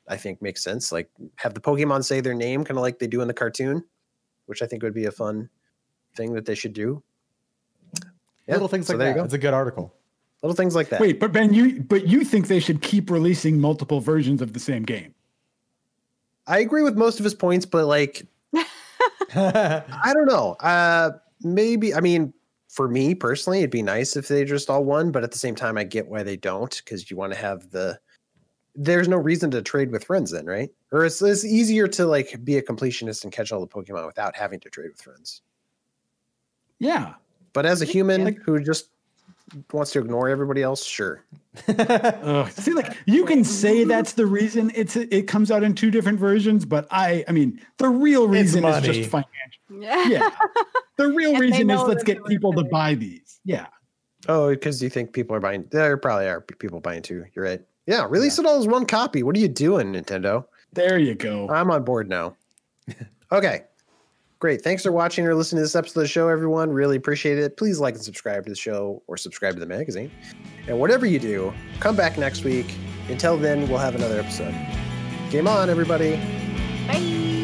I think makes sense, like have the Pokemon say their name kind of like they do in the cartoon, which I think would be a fun thing that they should do. Yeah, little things like that. It's a good article. Little things like that. Wait, but Ben, you think they should keep releasing multiple versions of the same game? I agree with most of his points, but like I don't know. Maybe, I mean, for me personally, it'd be nice if they just all won, but at the same time, I get why they don't, because you want to have there's no reason to trade with friends then, right? Or it's easier to like be a completionist and catch all the Pokemon without having to trade with friends. Yeah. But as a human who just wants to ignore everybody else, sure. See, like you can say that's the reason it comes out in two different versions, but I mean, the real reason is just financial. Yeah. The real reason is let's get people to buy these. Yeah. Oh, because you think people are buying? There probably are people buying too. You're right. Yeah, release it all as one copy. What are you doing, Nintendo? There you go. I'm on board now. Okay. Great. Thanks for watching or listening to this episode of the show, everyone. Really appreciate it. Please like and subscribe to the show or subscribe to the magazine. And whatever you do, come back next week. Until then, we'll have another episode. Game on, everybody. Bye.